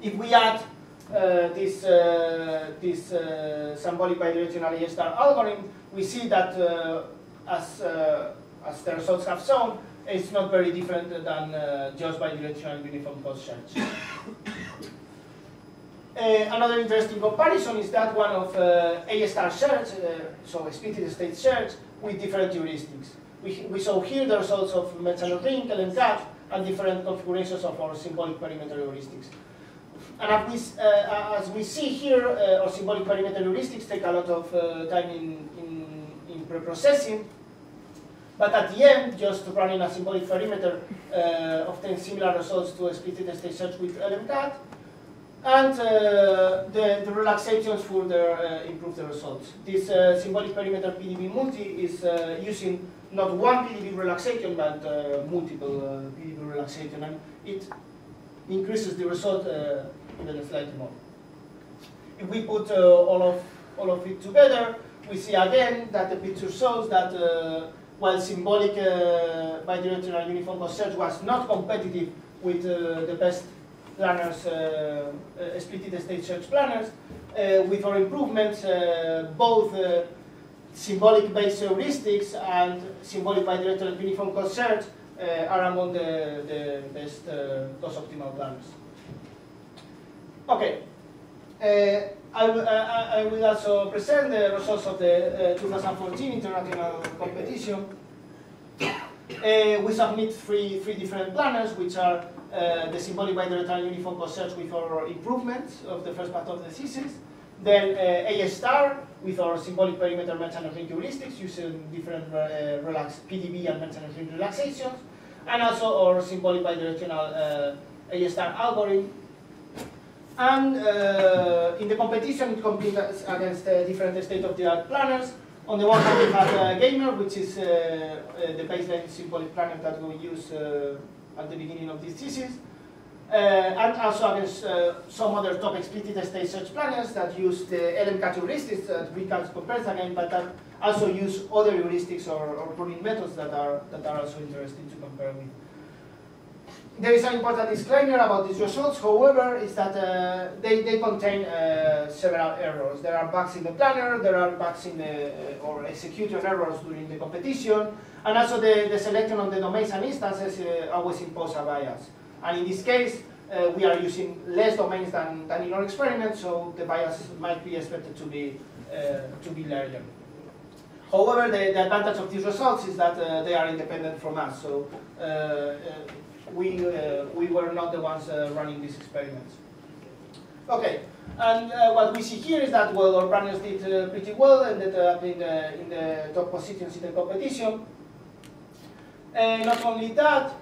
If we add this symbolic bidirectional A star algorithm, we see that as the results have shown, it's not very different than just bidirectional uniform code search. Another interesting comparison is that one of A star search, so splitted state search, with different heuristics. We saw here the results of Merchant Ring, LMCAT, and different configurations of our symbolic perimeter heuristics. And as we see here, our symbolic perimeter heuristics take a lot of time in pre-processing, but at the end, just running a symbolic perimeter obtains similar results to a splitted state search with LMCAT, and the relaxations further improve the results. This symbolic perimeter PDB multi is using not one PDB relaxation, but multiple PDB relaxation, and it increases the result even slightly more. If we put all of it together, we see again that the picture shows that while symbolic bidirectional uniform code search was not competitive with the best planners, splitted state search planners, with our improvements, both symbolic based heuristics and symbolic bidirectional uniform code search are among the best cost optimal planners. Okay, I will also present the results of the 2014 international competition. We submit three different planners, which are the symbolic bidirectional uniform code search with our improvements of the first part of the thesis, then A star with our symbolic perimeter merchant ring heuristics using different PDB and merchant ring relaxations, and also our symbolic bidirectional A star algorithm. And in the competition, it competes against different state-of-the-art planners. On the one hand, we have Gamer, which is the baseline symbolic planner that we use at the beginning of this thesis, and also against some other top splitted state search planners that use the LMCAT heuristics that we can compare again, but that also use other heuristics or pruning methods that are also interesting to compare with. There is an important disclaimer about these results, however, is that they contain several errors. There are bugs in the planner, there are bugs in the, or execution errors during the competition, and also the selection of the domains and instances always impose a bias. And in this case, we are using less domains than in our experiment, so the bias might be expected to be larger. However, the advantage of these results is that they are independent from us, so we were not the ones running these experiments. Okay, and what we see here is that, well, our planners did pretty well, ended up in the top positions in the competition. Not only that,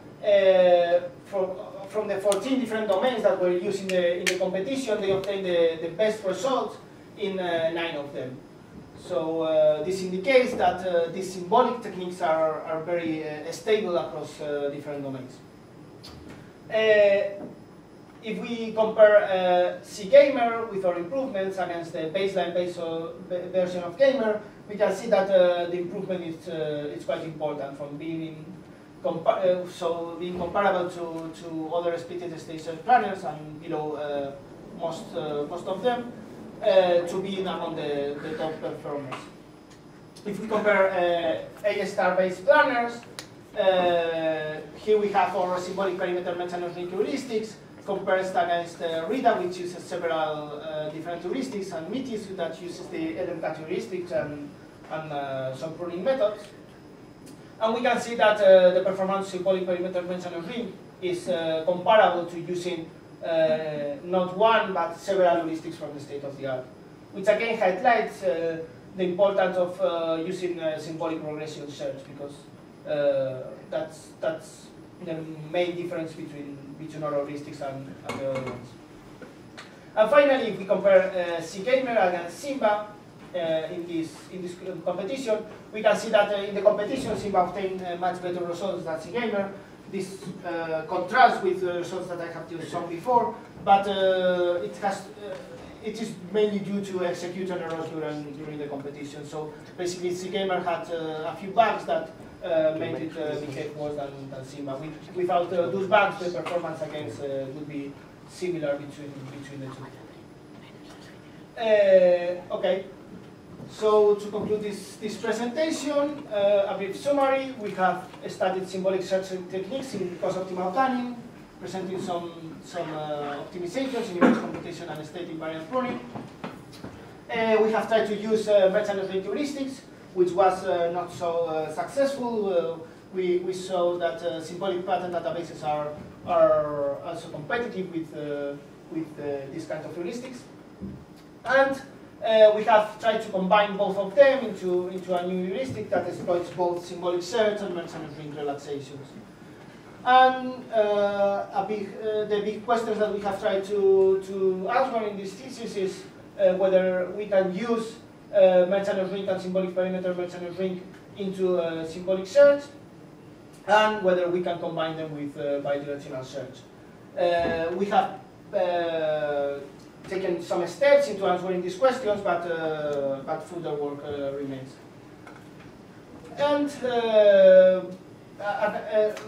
from the 14 different domains that were used in the competition, they obtained the best results in 9 of them. So this indicates that these symbolic techniques are very stable across different domains. If we compare C-Gamer with our improvements against the baseline version of Gamer, we can see that the improvement is quite important, from being being comparable to other splitted state search planners and below most of them, to being among the top performers. If we compare A star based planners, here we have our symbolic perimeter merchant ring heuristics compared against Rita, which uses several different heuristics, and Metis, that uses the LMCAT heuristics and some pruning methods. And we can see that the performance symbolic perimeter merchant ring is comparable to using not one but several heuristics from the state of the art, which again highlights the importance of using symbolic regression search, because that's the main difference between our heuristics and the other ones. And finally, if we compare C-Gamer against Simba in this competition, we can see that in the competition Simba obtained much better results than C-Gamer. This contrasts with the results that I have just shown before, but it is mainly due to execution errors during the competition. So basically, Gamer had a few bugs that made it behave worse than Simba. Without those bugs, the performance against would be similar between the two. Okay. So to conclude this presentation, a brief summary. We have studied symbolic searching techniques in cost-optimal planning, presenting some optimizations in image computation and state invariant pruning. We have tried to use merchant rate heuristics, which was not so successful. We saw that symbolic pattern databases are also competitive with this kind of heuristics. And we have tried to combine both of them into a new heuristic that exploits both symbolic search and merchant ring relaxations. And the big questions that we have tried to answer in this thesis is whether we can use merchant ring and symbolic perimeter merchant ring into symbolic search, and whether we can combine them with bidirectional search. We have taken some steps into answering these questions, but further work remains. And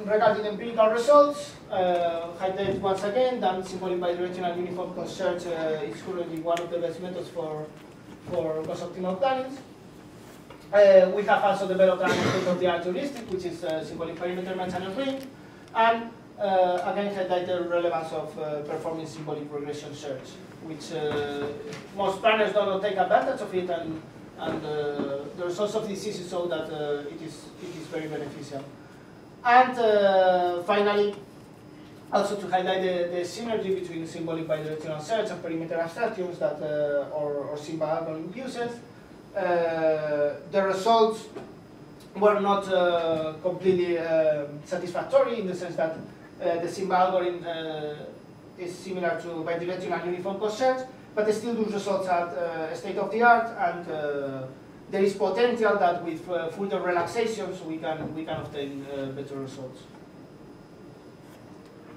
regarding empirical results, highlight once again that symbolic bidirectional uniform cost search is currently one of the best methods for cost-optimal plannings. We have also developed an state-of-the-art heuristic, which is symbolic perimeter merchant ring, and again highlight the relevance of performing symbolic regression search, which most planners don't take advantage of it, and the results of this thesis show that it is very beneficial. And finally, also to highlight the synergy between symbolic bidirectional search and perimeter abstractions that or Simba algorithm uses. The results were not completely satisfactory in the sense that the Simba algorithm is similar to bidirectional uniform cost search, but still those results are state of the art, and there is potential that with further relaxations we can obtain better results.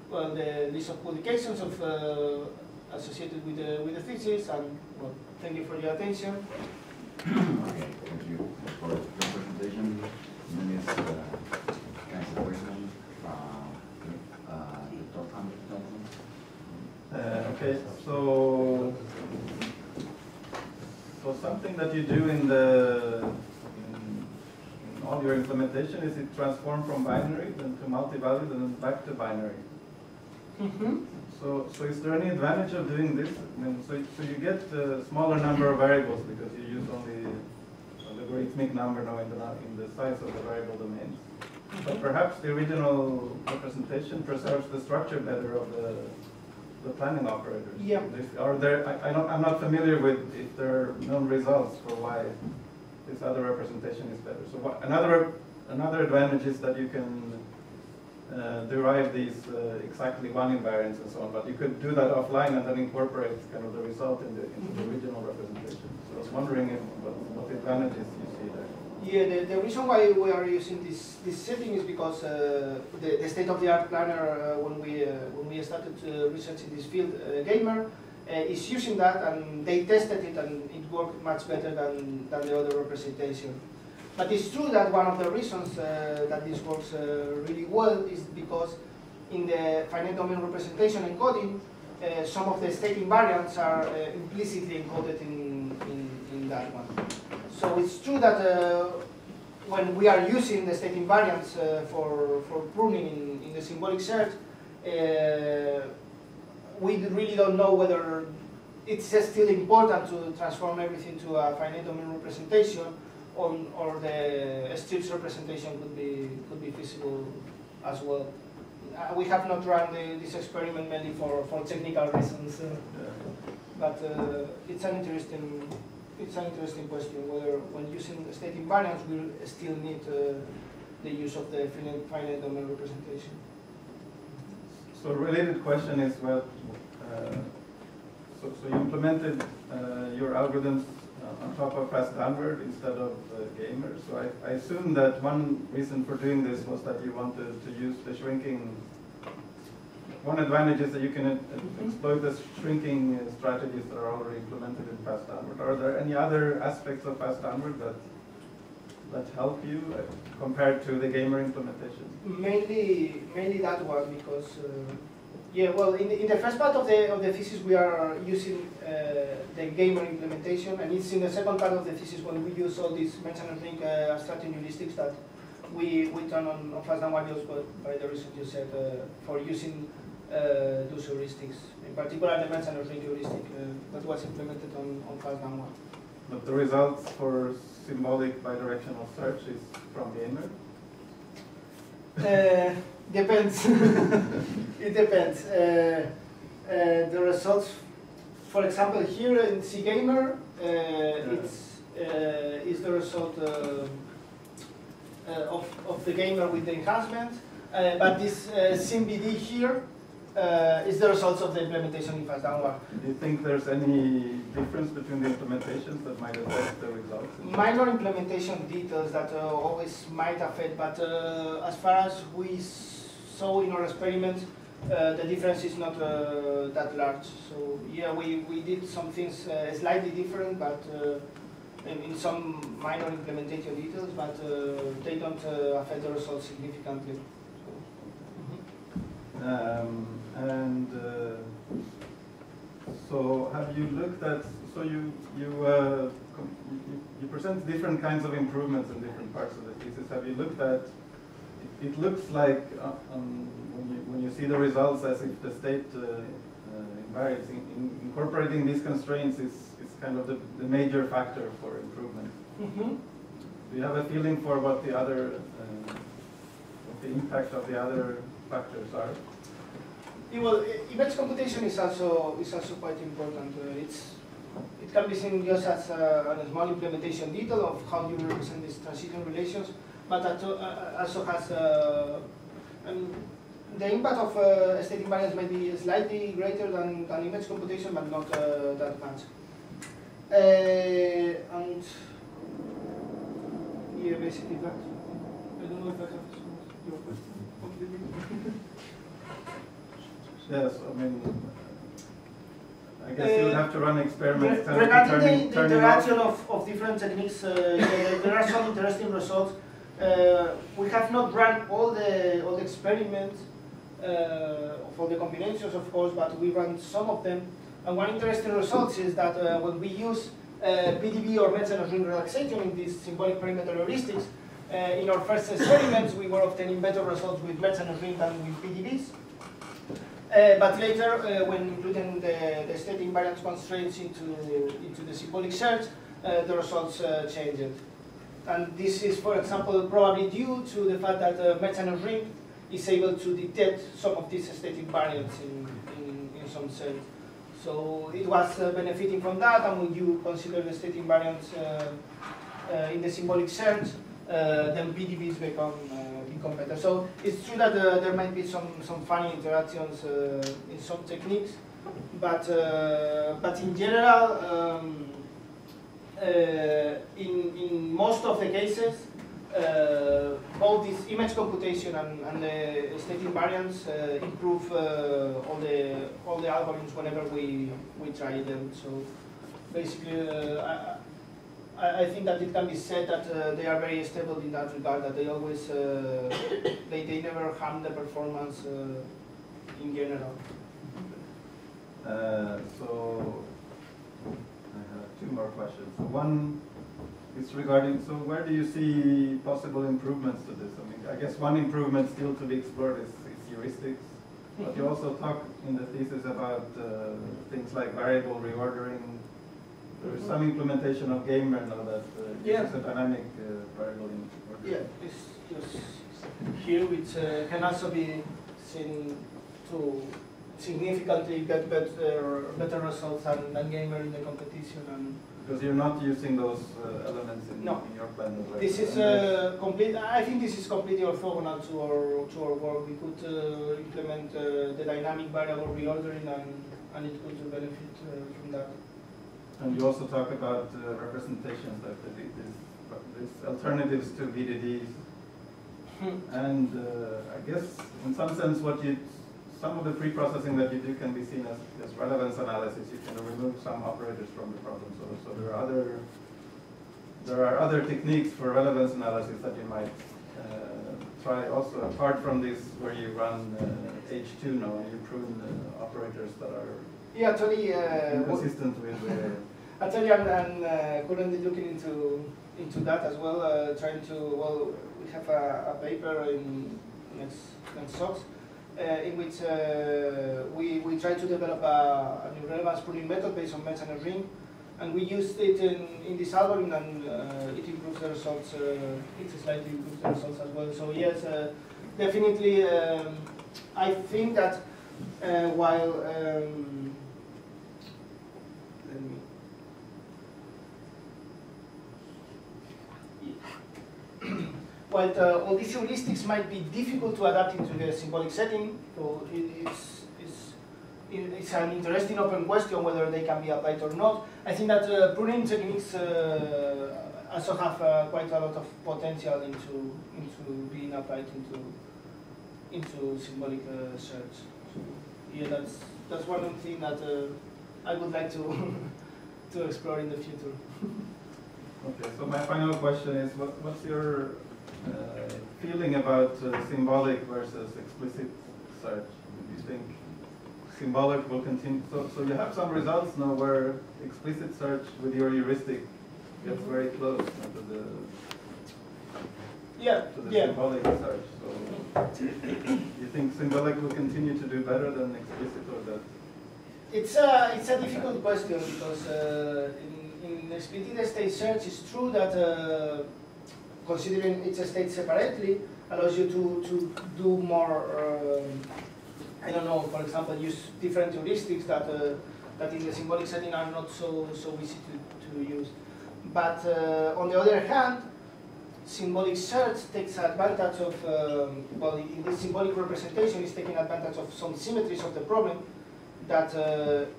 Well, the list of publications of associated with the thesis, and well, thank you for your attention. Okay, thank you for your presentation. Many kinds of questions. Okay, so something that you do in all your implementation is it transform from binary then to multi-value and then back to binary. Mm-hmm. So is there any advantage of doing this? I mean, so you get a smaller number of variables because you use only a logarithmic number now in the size of the variable domains. But perhaps the original representation preserves the structure better of the planning operators. Yeah. I'm not familiar with if there are known results for why this other representation is better. So another advantage is that you can derive these exactly one invariants and so on, but you could do that offline and then incorporate kind of the result into the original representation. So I was wondering what advantages you see there. Yeah, the reason why we are using this setting is because the state-of-the-art planner, when we started researching this field, Gamer, is using that, and they tested it, and it worked much better than the other representation. But it's true that one of the reasons that this works really well is because in the finite domain representation encoding, some of the state invariants are implicitly encoded in that one. So it's true that when we are using the state invariants for pruning in the symbolic search, we really don't know whether it's still important to transform everything to a finite domain representation, or the strips representation could be feasible as well. We have not run this experiment mainly for technical reasons, but it's an interesting question whether when using state invariants we still need the use of the finite domain representation. So a related question is, well, so you implemented your algorithms on top of fast downward instead of Gamer. So I assume that one reason for doing this was that you wanted to use the shrinking one advantage is that you can exploit the shrinking strategies that are already implemented in fast downward. Are there any other aspects of fast downward that help you compared to the gamer implementation? Mainly that one, because yeah, well, in the first part of the thesis we are using the gamer implementation, and it's in the second part of the thesis when we use all these mentioned ring abstraction heuristics that we turn on fast downward just by the reason you said for using those heuristics, in particular the mentioned ring heuristic that was implemented on fast downward. But the results for symbolic bidirectional search is from gamer? Depends. It depends. The results, for example, here in CGamer, it's the result of the gamer with the enhancement, but this SymBD here is the results of the implementation in fast downward. Do you think there's any difference between the implementations that might affect the results? Minor implementation details that always might affect, but as far as we saw in our experiment, the difference is not that large. So yeah, we did some things slightly different, but in some minor implementation details, but they don't affect the results significantly. So have you looked at, so you present different kinds of improvements in different parts of the thesis. Have you looked at, it looks like when you see the results as if the state invariance, incorporating these constraints is kind of the major factor for improvement. Mm-hmm. Do you have a feeling for what the other, what the impact of the other factors are? Yeah, well, image computation is also quite important. It can be seen just as a small implementation detail of how you represent these transition relations, but that also has the impact of state invariance might be slightly greater than image computation, but not that much. And yeah, basically that. I don't know if I have your question completely. Yes, I mean, I guess you would have to run experiments. Regarding the interaction of different techniques, there are some interesting results. We have not run all the experiments of all the combinations, of course, but we ran some of them. And one interesting result is that when we use PDB or mention ring relaxation in these symbolic perimeter heuristics, in our first experiments we were obtaining better results with mention ring than with PDBs. But later, when including the state invariance constraints into the symbolic search, the results changed. And this is, for example, probably due to the fact that mention ring is able to detect some of these state invariants in some sense. So it was benefiting from that, and when you consider the state invariants in the symbolic search, then PDBs become better. So it's true that there might be some funny interactions in some techniques, but in general, in most of the cases, both this image computation and the state invariance improve all the algorithms whenever we try them. So basically, I think that it can be said that they are very stable in that regard, that they always, they never harm the performance in general. So I have two more questions. One is regarding, so where do you see possible improvements to this? I mean, I guess one improvement still to be explored is heuristics, but you also talk in the thesis about things like variable reordering. There is some implementation of gamer now that uses a dynamic variable reordering. Yeah, it's just here, which can also be seen to significantly get better results than gamer in the competition. And because you're not using those elements in your plan. Right? This is complete. I think this is completely orthogonal to our work. We could implement the dynamic variable reordering, and it could benefit from that. And you also talk about representations like these alternatives to VDDs. And I guess in some sense what you some of the pre-processing that you do can be seen as relevance analysis. You can remove some operators from the problem. So there are other techniques for relevance analysis that you might try also, apart from this where you run H2 now and you prune operators that are inconsistent with the... Actually, I'm currently looking into that as well, trying to, well, we have a paper in next SOX in which we try to develop a new relevance pruning method based on men's and a ring, and we used it in this algorithm, and it improves the results, it slightly improves the results as well. So yes, definitely, I think that while, let me, while all these heuristics might be difficult to adapt into the symbolic setting, so it's an interesting open question whether they can be applied or not. I think that pruning techniques also have quite a lot of potential into being applied into symbolic search. So, yeah, that's one thing that I would like to to explore in the future. Okay, so my final question is, what's your feeling about symbolic versus explicit search? Do you think symbolic will continue? So you have some results now where explicit search with your heuristic gets very close to the symbolic search. So you think symbolic will continue to do better than explicit, or that? It's a difficult question because in explicit state search, it's true that considering each state separately allows you to do more, I don't know, for example, use different heuristics that in the symbolic setting are not so easy to use. But on the other hand, symbolic search takes advantage of, well, in this symbolic representation is taking advantage of some symmetries of the problem that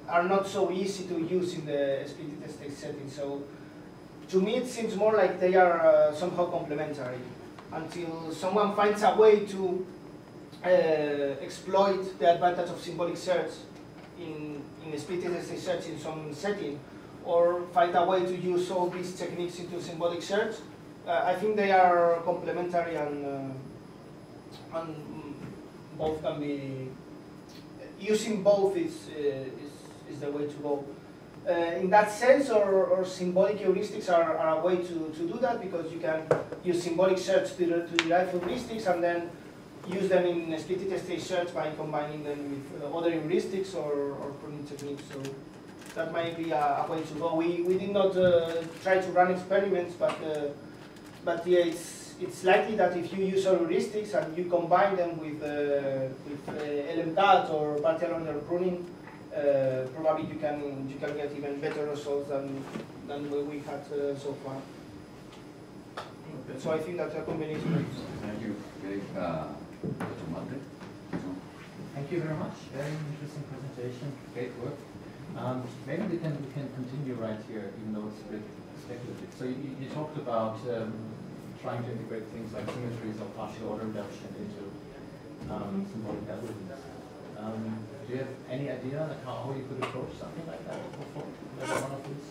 are not so easy to use in the explicit state setting. So to me, it seems more like they are somehow complementary until someone finds a way to exploit the advantage of symbolic search in explicit state search in some setting, or find a way to use all these techniques into symbolic search. I think they are complementary, and both can be, using both is the way to go. In that sense, or symbolic heuristics are a way to do that, because you can use symbolic search to derive heuristics and then use them in explicit state search by combining them with other heuristics or pruning techniques. So that might be a way to go. We did not try to run experiments, but yeah, it's likely that if you use heuristics and you combine them with LMDAT or partial order pruning, probably you can get even better results than what we had so far. Okay. So I think that's a combination. Thank you. Thank you very much. Very interesting presentation. Great work. Maybe we can continue right here, even though it's a bit speculative. So you talked about trying to integrate things like symmetries or partial order reduction into symbolic algorithms. Do you have any idea like how you could approach something like that before one of these?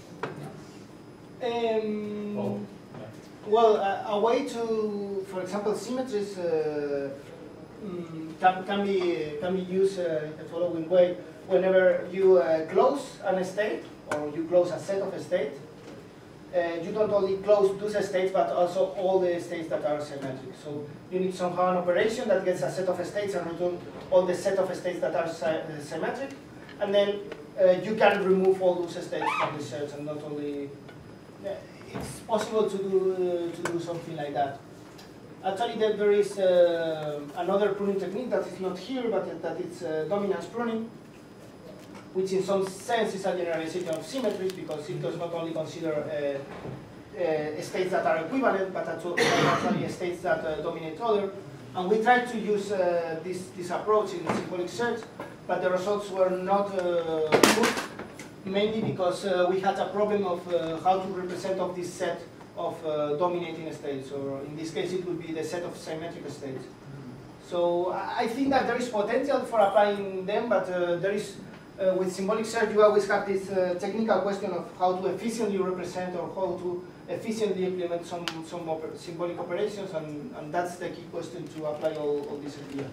Well, a way to, for example, symmetries can be used in the following way. Whenever you close an state, or you close a set of states, you don't only close those states, but also all the states that are symmetric. So you need somehow an operation that gets a set of states and return all the set of states that are symmetric, and then you can remove all those states from the search, and not only. It's possible to do something like that. Actually, there is another pruning technique that is not here, but that it's dominance pruning, which in some sense is a generalization of symmetries, because it does not only consider states that are equivalent, but actually states that dominate other. And we tried to use this approach in symbolic search, but the results were not good, mainly because we had a problem of how to represent of this set of dominating states, or in this case it would be the set of symmetric states. So I think that there is potential for applying them, but there is, with symbolic search, you always have this technical question of how to efficiently represent or how to efficiently implement some symbolic operations, and that's the key question to apply all these ideas.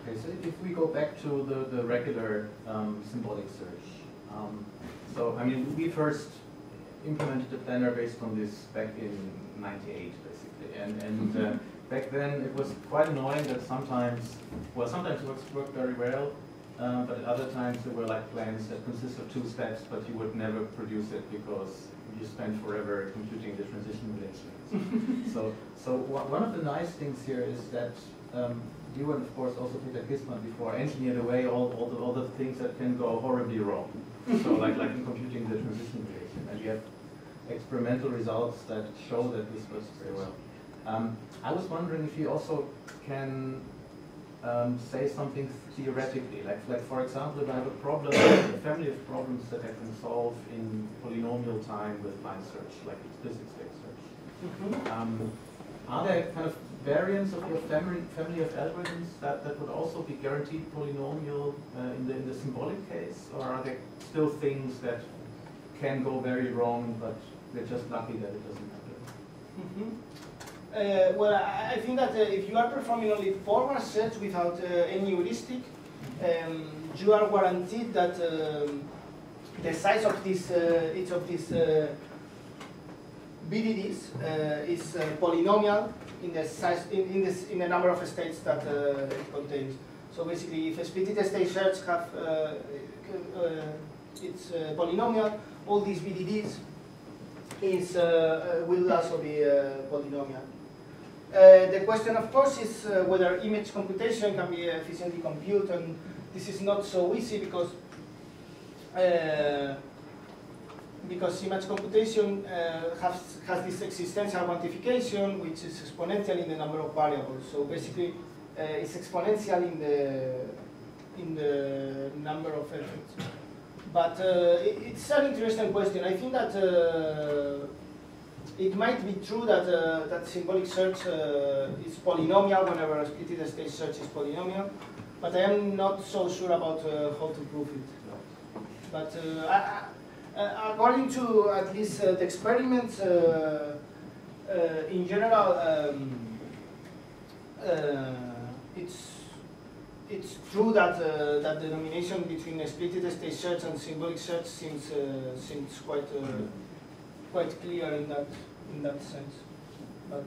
Okay, so if we go back to the regular symbolic search, so I mean, we first implemented the planner based on this back in '98, basically, and back then it was quite annoying that sometimes it worked very well, but at other times there were like plans that consist of 2 steps, but you would never produce it because you spent forever computing the transition relations. so one of the nice things here is that you and of course also Peter Gisman before engineered away all the things that can go horribly wrong. So like in computing the transition relation, and you have experimental results that show that this works very well. I was wondering if you also can say something theoretically, like for example, if I have a problem, a family of problems that I can solve in polynomial time with line search, like explicit-state search. Are there kind of variants of your family of algorithms that would also be guaranteed polynomial in the symbolic case, or are there still things that can go very wrong, but we're just lucky that it doesn't happen? Well, I think that if you are performing only forward search without any heuristic, you are guaranteed that the size of this each of these BDDs is polynomial in the size in the number of states that it contains. So basically, if a splitted state search have it's polynomial, all these BDDs will also be polynomial. The question, of course, is whether image computation can be efficiently computed, and this is not so easy because image computation has this existential quantification, which is exponential in the number of variables. So basically, it's exponential in the number of effects. But it's an interesting question. I think that it might be true that that symbolic search is polynomial whenever a splitted state search is polynomial, but I am not so sure about how to prove it. But according to at least the experiments, in general, it's true that that the denomination between a splitted state search and symbolic search seems quite clear in that sense. But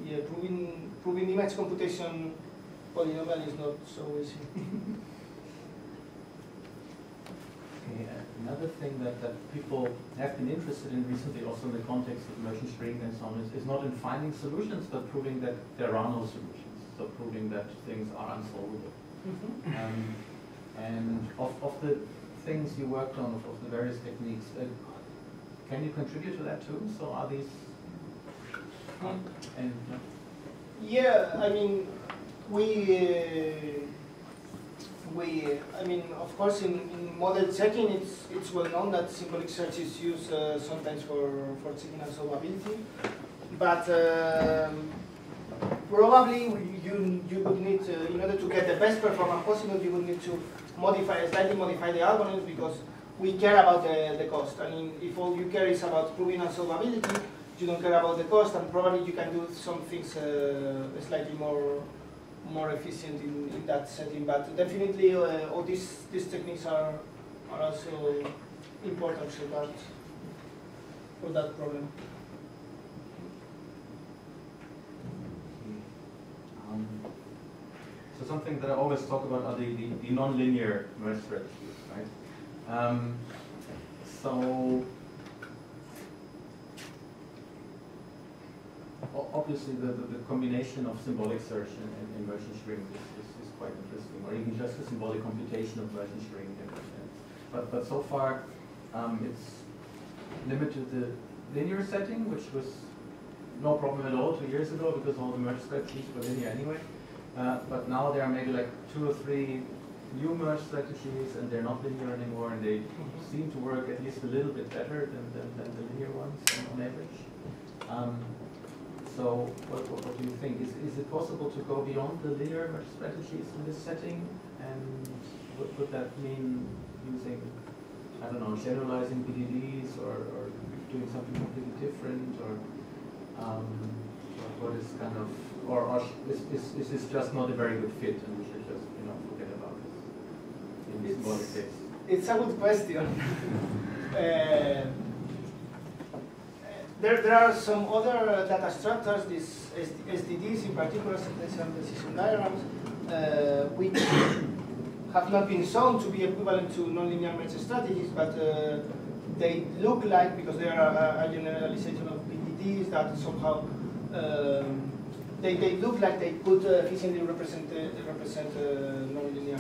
yeah, proving image computation polynomial is not so easy. Okay, another thing that people have been interested in recently, also in the context of merchant string and so on, is not in finding solutions, but proving that there are no solutions. So proving that things are unsolvable. And of the things you worked on, of the various techniques, can you contribute to that too? So are these? Yeah, I mean, of course, in model checking, it's well known that symbolic search is used sometimes for checking unsolvability, but probably you would need to, in order to get the best performance possible, you would need to slightly modify the algorithms, because we care about the cost. I mean, if all you care is about proving unsolvability, you don't care about the cost, and probably you can do some things slightly more efficient in that setting. But definitely, all these techniques are also important for that problem. So something that I always talk about are the non-linear merge strategies, right? So obviously the combination of symbolic search and merchant string is quite interesting, or even just the symbolic computation of merchant string. But so far it's limited to the linear setting, which was no problem at all 2 years ago because all the merge strategies were linear anyway. But now there are maybe like 2 or 3 new merge strategies, and they're not linear anymore, and they seem to work at least a little bit better than the linear ones on average. So what do you think? Is it possible to go beyond the linear merge strategies in this setting? And would that mean using, I don't know, generalizing BDDs or doing something completely different, or what is kind of, or is this just not a very good fit and we should just, you know, forget about it in this symbolic case? It's a good question. There are some other data structures, these SDDs in particular, sequential decision diagrams, which have not been shown to be equivalent to nonlinear merge strategies, but they look like, because they are a generalization of BDDs, that somehow they look like they could efficiently represent nonlinear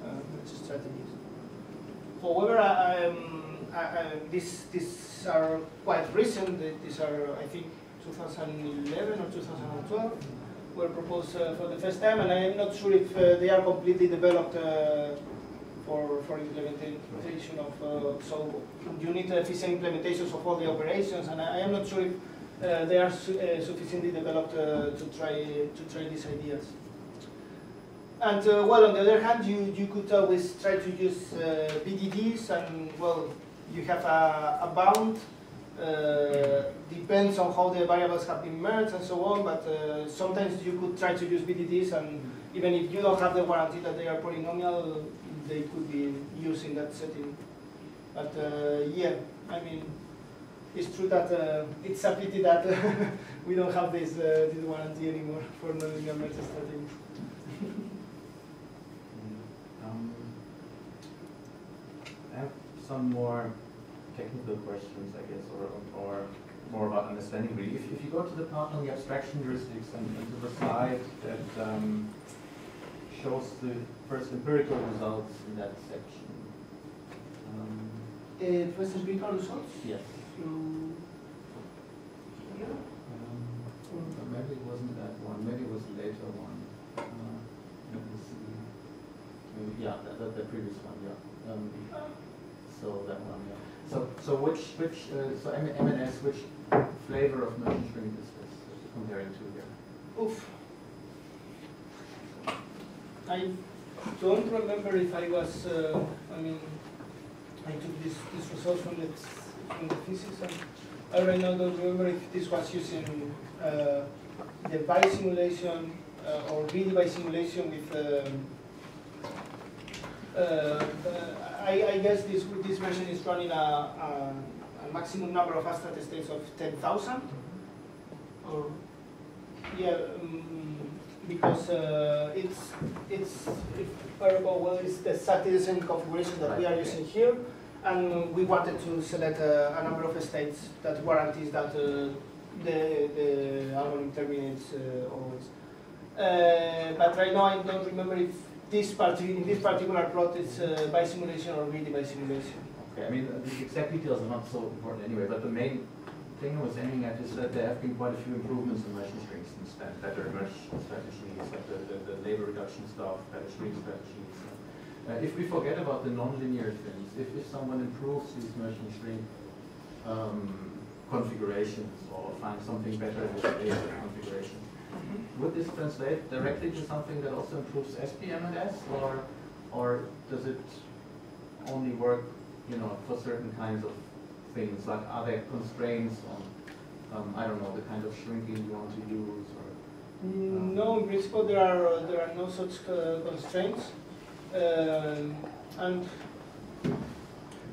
merge strategies. However, these are quite recent. These are, I think, 2011 or 2012 were proposed for the first time, and I am not sure if they are completely developed for implementation of. So you need efficient implementations of all the operations, and I am not sure if they are sufficiently developed to try these ideas. And well, on the other hand, you could always try to use BDDs, and well, you have a bound. Depends on how the variables have been merged and so on, but sometimes you could try to use BDDs, and even if you don't have the warranty that they are polynomial, they could be used in that setting. But yeah, I mean, it's true that it's a pity that we don't have this warranty anymore for nonlinear merge strategies. I have some more technical questions, I guess, or more about understanding really. If you go to the part on the abstraction heuristics and to the slide that shows the first empirical results in that section. First empirical results? Yes. Maybe it wasn't that one. Maybe it was a later one. Let me see. Maybe, yeah, the previous one. Yeah. So that one. Yeah. So which so MNS, which flavor of merging string is this comparing to here? Oof. I don't remember if I was. I mean, I took this result from the thesis, and I right now don't remember if this was using the bisimulation or really bisimulation with. I guess this version is running a maximum number of abstract states of 10,000. Or yeah, because it's if I recall well, it's exactly the same configuration that we are using here, and we wanted to select a number of states that guarantees that the algorithm terminates always. But right now I don't remember if in this particular plot is bisimulation or really bisimulation. Okay, I mean the exact details are not so important anyway, but the main thing I was aiming at is that there have been quite a few improvements in merging strings since then, better merge strategies, like the label reduction stuff, better string strategies. If we forget about the non-linear things, if someone improves these merging string configurations or finds something better in the basic configuration, would this translate directly to something that also improves SPMNS, or does it only work, you know, for certain kinds of things? Like, are there constraints on, I don't know, the kind of shrinking you want to use? Or no, in principle there are no such constraints, and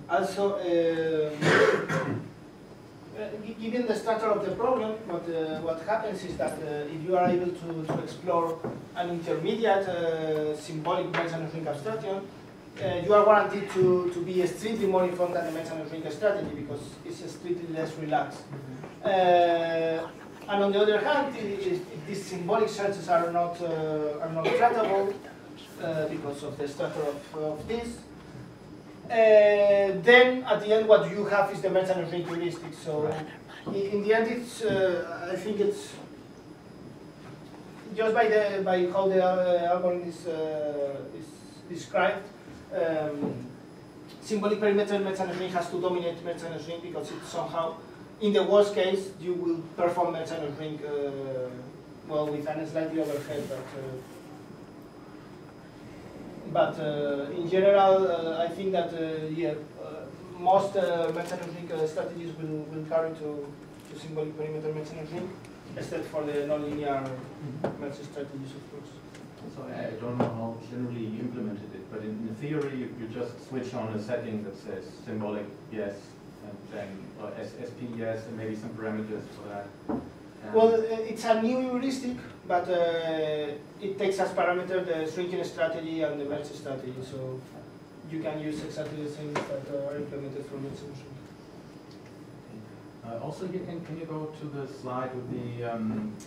also. Given the structure of the problem, what happens is that if you are able to explore an intermediate symbolic mentioned ring abstraction, you are guaranteed to be strictly more informed than the mentioned ring strategy because it's strictly less relaxed. And on the other hand, if these symbolic searches are not trackable because of the structure of this. Then at the end what you have is the mentioned ring heuristic. So in the end it's I think it's just by how the algorithm is described. Symbolic perimeter mentioned ring has to dominate mentioned ring because it somehow in the worst case, you will perform merge-and shrink well with a slightly overhead, but in general, I think that yeah, most merge-and shrink strategies will carry to symbolic perimeter merge-and shrink, except for the nonlinear merge strategies, of course. So I don't know how generally you implemented it, but in theory, you just switch on a setting that says symbolic yes, and then SP yes, and maybe some parameters for that. Well, it's a new heuristic, but it takes as parameter the shrinking strategy and the merge strategy, so you can use exactly the same that are implemented for merge and shrink. Also, can you go to the slide with the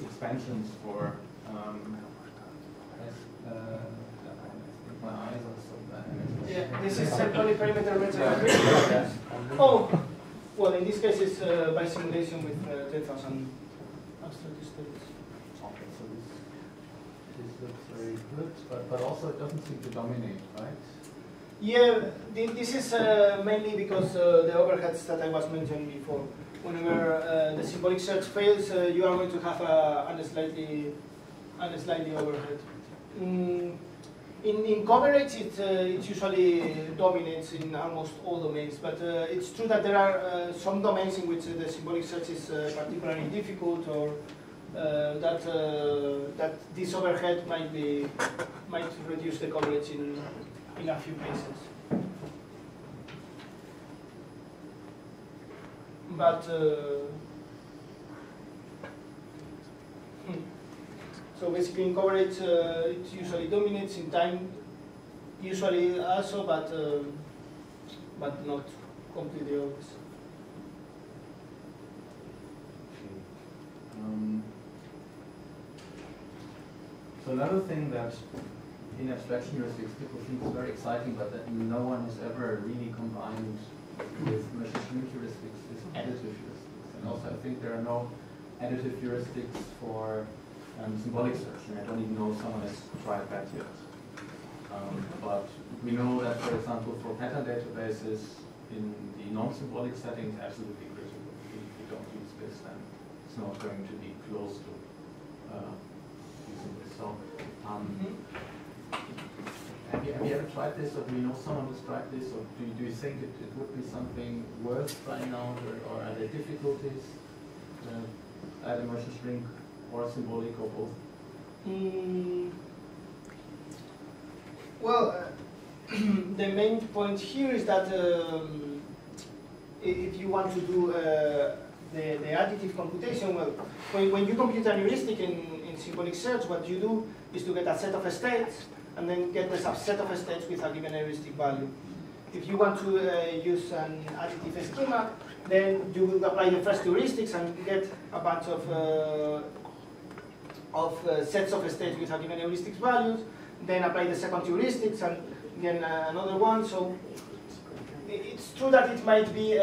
expansions for my eyes are so bad. Yeah, this is symbolic perimeter merge and shrink. Oh, well, in this case it's by simulation with 10,000 abstract states. Okay, so this looks very good, but also it doesn't seem to dominate, right? Yeah, this is mainly because the overheads that I was mentioning before. Whenever the symbolic search fails, you are going to have a slightly overhead. In coverage, it usually dominates in almost all domains, but it's true that there are some domains in which the symbolic search is particularly difficult, or that this overhead might reduce the coverage in a few cases. But so basically in coverage it usually dominates, in time usually also, but not completely always. So another thing that in abstraction heuristics people think is very exciting, but that no one has ever really combined with machine heuristics is additive heuristics. And also I think there are no additive heuristics for symbolic search, and I don't even know if someone has tried that yet. But we know that, for example, for pattern databases in the non-symbolic setting is absolutely critical. If you don't use this, then it's not going to be close to using this. So, have you ever tried this, or do you know someone who's tried this, or do you think it would be something worth trying out, or are there difficulties? Either merge and shrink or symbolic or both? Well, the main point here is that if you want to do the additive computation, well, when you compute an heuristic in symbolic search, what you do is to get a set of states and then get the subset of states with a given heuristic value. If you want to use an additive schema, then you will apply the first heuristics and get a bunch of sets of states with a given heuristics values, then apply the second heuristics and then another one. So it's true that it might be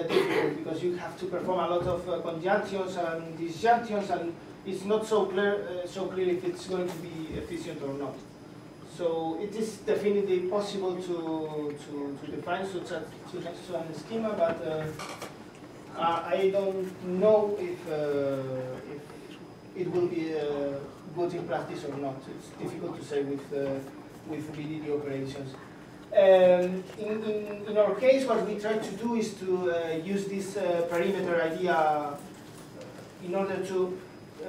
difficult because you have to perform a lot of conjunctions and disjunctions, and it's not so clear if it's going to be efficient or not. So it is definitely possible to define such a schema, but I don't know if it will be good in practice or not. It's difficult to say with VDD operations. In our case, what we try to do is to use this perimeter idea in order to,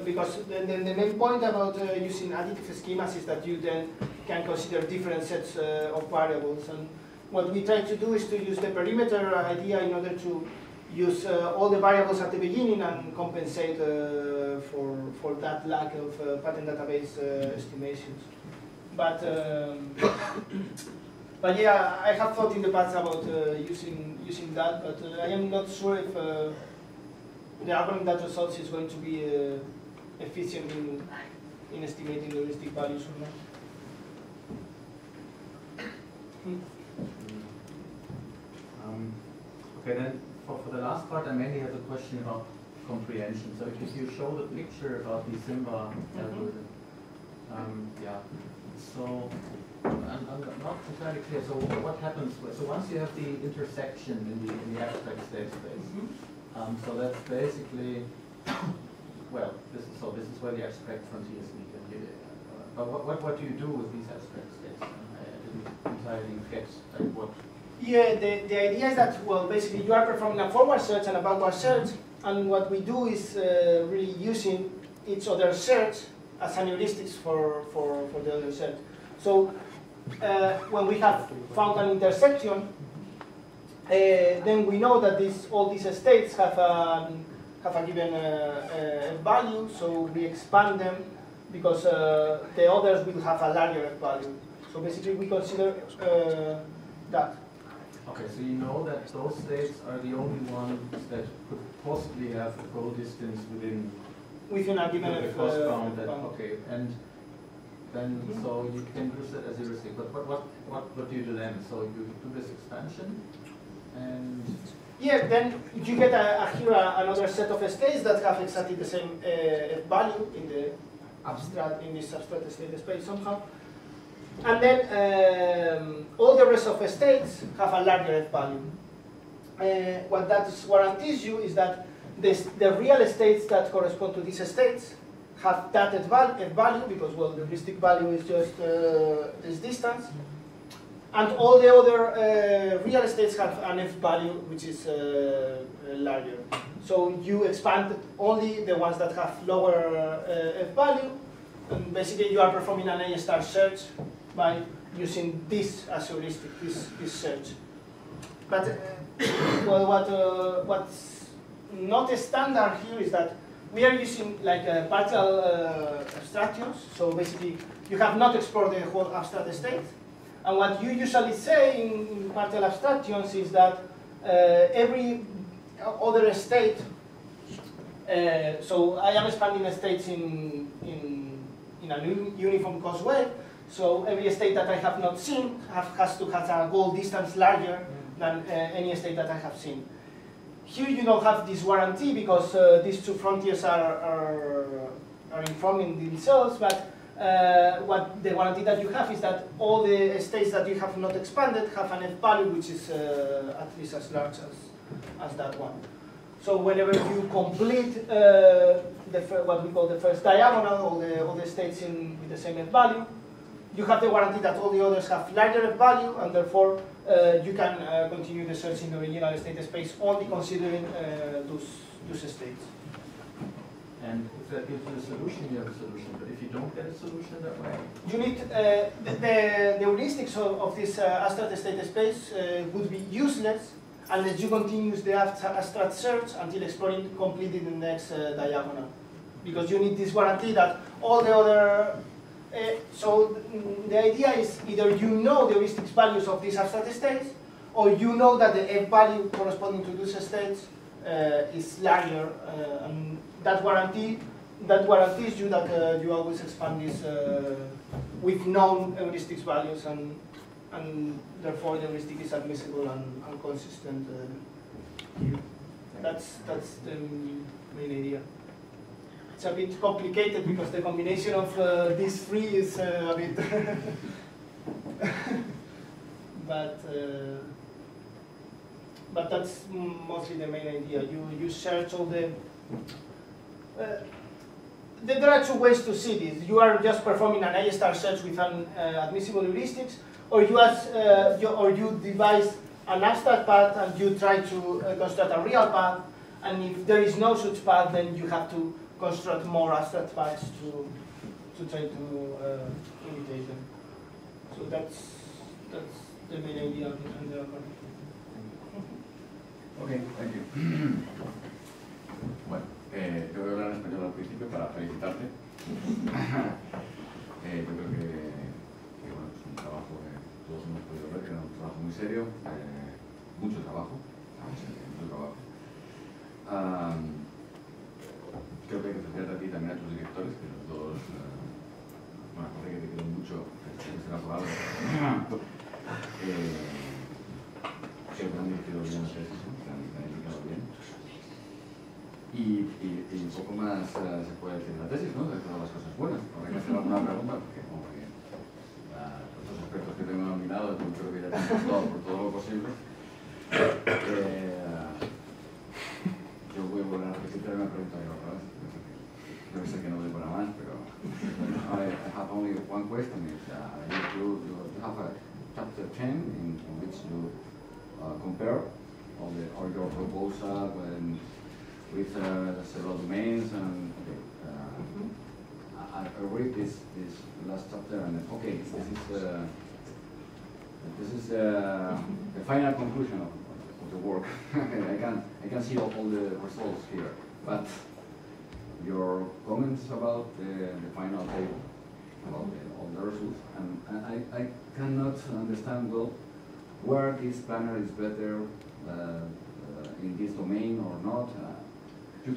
because the main point about using additive schemas is that you then can consider different sets of variables. And what we try to do is to use the perimeter idea in order to use all the variables at the beginning and compensate for that lack of pattern database estimations. But yeah, I have thought in the past about using that, but I am not sure if the algorithm that results is going to be efficient in estimating the heuristic values or not. Okay, then for the last part, I mainly have a question about comprehension. So if you show the picture about the Simba algorithm, yeah. So I'm not entirely clear. So what happens? So once you have the intersection in the abstract state space, So that's basically, well, this is where the abstract frontiers meet. But what do you do with these abstract states? I didn't entirely get like what. Yeah, the idea is that, well, basically you are performing a forward search and a backward search, and what we do is really using each other search as an heuristics for the other search. So when we have found an intersection, then we know that all these states have a given value, so we expand them because the others will have a larger value. So basically we consider that. Okay, so you know that those states are the only ones that could possibly have a goal distance within a given the cost bound. Okay, and then so you can use it as a heuristic. But what do you do then? So you do this expansion, and yeah, then you get here another set of states that have exactly the same value in this abstract state space somehow. And then all the rest of the states have a larger F value. What that guarantees you is that the real states that correspond to these states have that F value because, well, the heuristic value is just this distance. And all the other real states have an F value which is larger. So you expand only the ones that have lower F value, and basically you are performing an A star search by using this as heuristic, this search. But well, what's not a standard here is that we are using like partial abstractions. So basically, you have not explored the whole abstract state. And what you usually say in partial abstractions is that every other state. So I am expanding states in a uniform cost way. So every state that I have not seen has to have a goal distance larger than any state that I have seen. Here you don't have this guarantee because these two frontiers are informing themselves, but what the guarantee that you have is that all the states that you have not expanded have an F value which is at least as large as that one. So whenever you complete what we call the first diagonal, all the states with the same F value, you have the guarantee that all the others have larger F value, and therefore you can continue the search in the original state space only considering those states. And if that gives you a solution, you have a solution. But if you don't get a solution that way, you need the heuristics of this abstract state space would be useless unless you continue the abstract search until exploring completely the next diagonal, because you need this guarantee that all the other. So the idea is either you know the heuristics values of these abstract states, or you know that the F value corresponding to those states is larger, and that guarantees you that you always expand this with known heuristics values, and therefore the heuristic is admissible and consistent. That's the main idea. It's a bit complicated because the combination of these three is a bit, but that's mostly the main idea. You search all the. There are two ways to see this. You are just performing an A star search with an admissible heuristics, or you devise an abstract path and you try to construct a real path. And if there is no such path, then you have to construct more abstract paths to try to imitate them. So that's the main idea and the Ok, thank you. Bueno, te voy a hablar en español al principio para felicitarte. Yo creo que bueno, es un trabajo que todos hemos podido ver, que era un trabajo muy serio, mucho trabajo, mucho trabajo. Creo que hay que felicitarte a ti y también a tus directores, que los dos, bueno, parece que te quedó mucho, será por algo. Creo que han dirigido bien la tesis, que han indicado bien. Y un poco más se puede decir la tesis, ¿no? De todas las cosas buenas. Habrá que hacer alguna pregunta, porque como que los aspectos que tengo nominados, yo creo que ya tenemos todo por todo lo posible. sé que no doy para más, pero I have only one question. Is you have a chapter 10 in which you compare all your proposal with several domains, and I read this last chapter, and okay, this is the final conclusion of the work. I can see all the results here, but your comments about the final table, about all the results, and I cannot understand well where this planner is better in this domain or not. You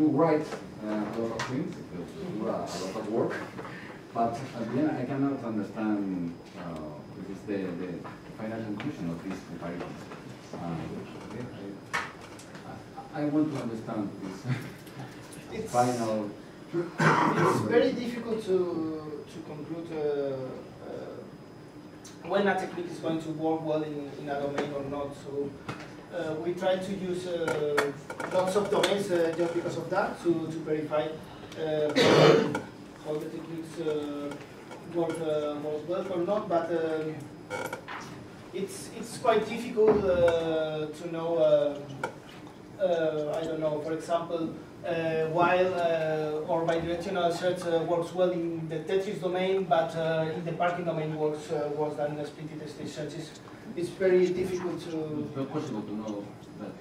write a lot of things, you do a lot of work, but at the end I cannot understand what is the final conclusion of these comparisons. I want to understand this final. It's very difficult to conclude when a technique is going to work well in a domain or not. So we try to use lots of domains just because of that, to verify how the techniques work well or not. But it's quite difficult to know. I don't know. For example, while or bidirectional search works well in the Tetris domain, but in the parking domain works worse than the splitted state search. It's very difficult to. It's not possible to know that.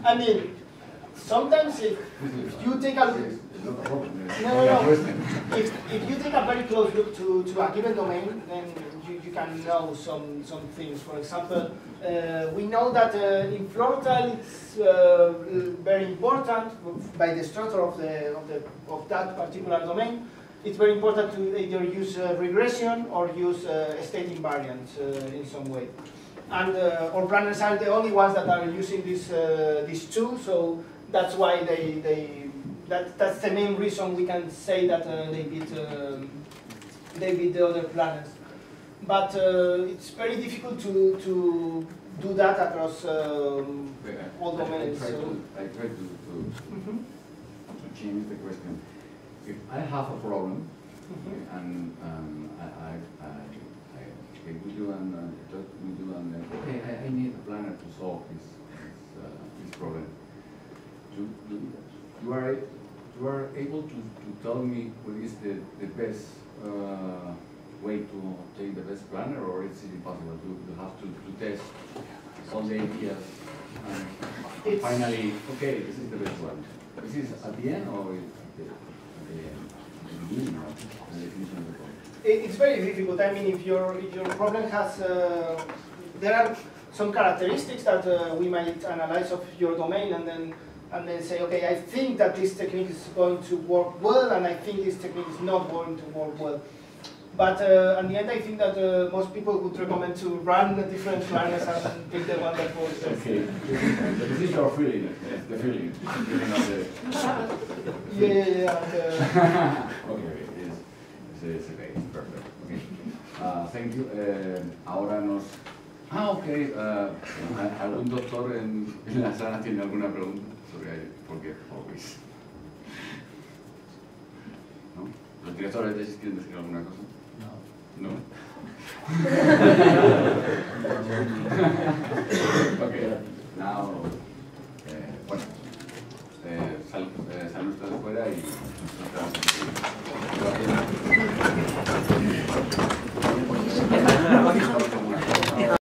I mean, sometimes if you take a if you take a very close look to a given domain, then you can know some things. For example, we know that in floral it's very important by the structure of that particular domain. It's very important to either use regression or use state invariant in some way. And our planners are the only ones that are using these two, so that's why that's the main reason we can say that they beat the other planners. But it's very difficult to do that across all domains. I try to change the question. If I have a problem, and I with you and talk with you and okay, I need a planner to solve this problem. You are able to tell me what is the best way to obtain the best planner, or is it impossible? You have to test all the ideas and finally, okay, this is the best one. This is at the end or at the beginning of the definition of the problem? It's very difficult. I mean, if your problem has, there are some characteristics that we might analyze of your domain and then say, okay, I think that this technique is going to work well, and I think this technique is not going to work well. But at the end, I think that most people would recommend to run different planners and pick the one that works best. Okay, this is your feeling, the feeling of the... Yeah. Okay, it's okay, it's perfect. Okay. Thank you. Ahora nos... okay. ¿Algún doctor en la sala tiene alguna pregunta sobre por qué always? ¿No? ¿Los directores de tesis quieren decir alguna cosa? No.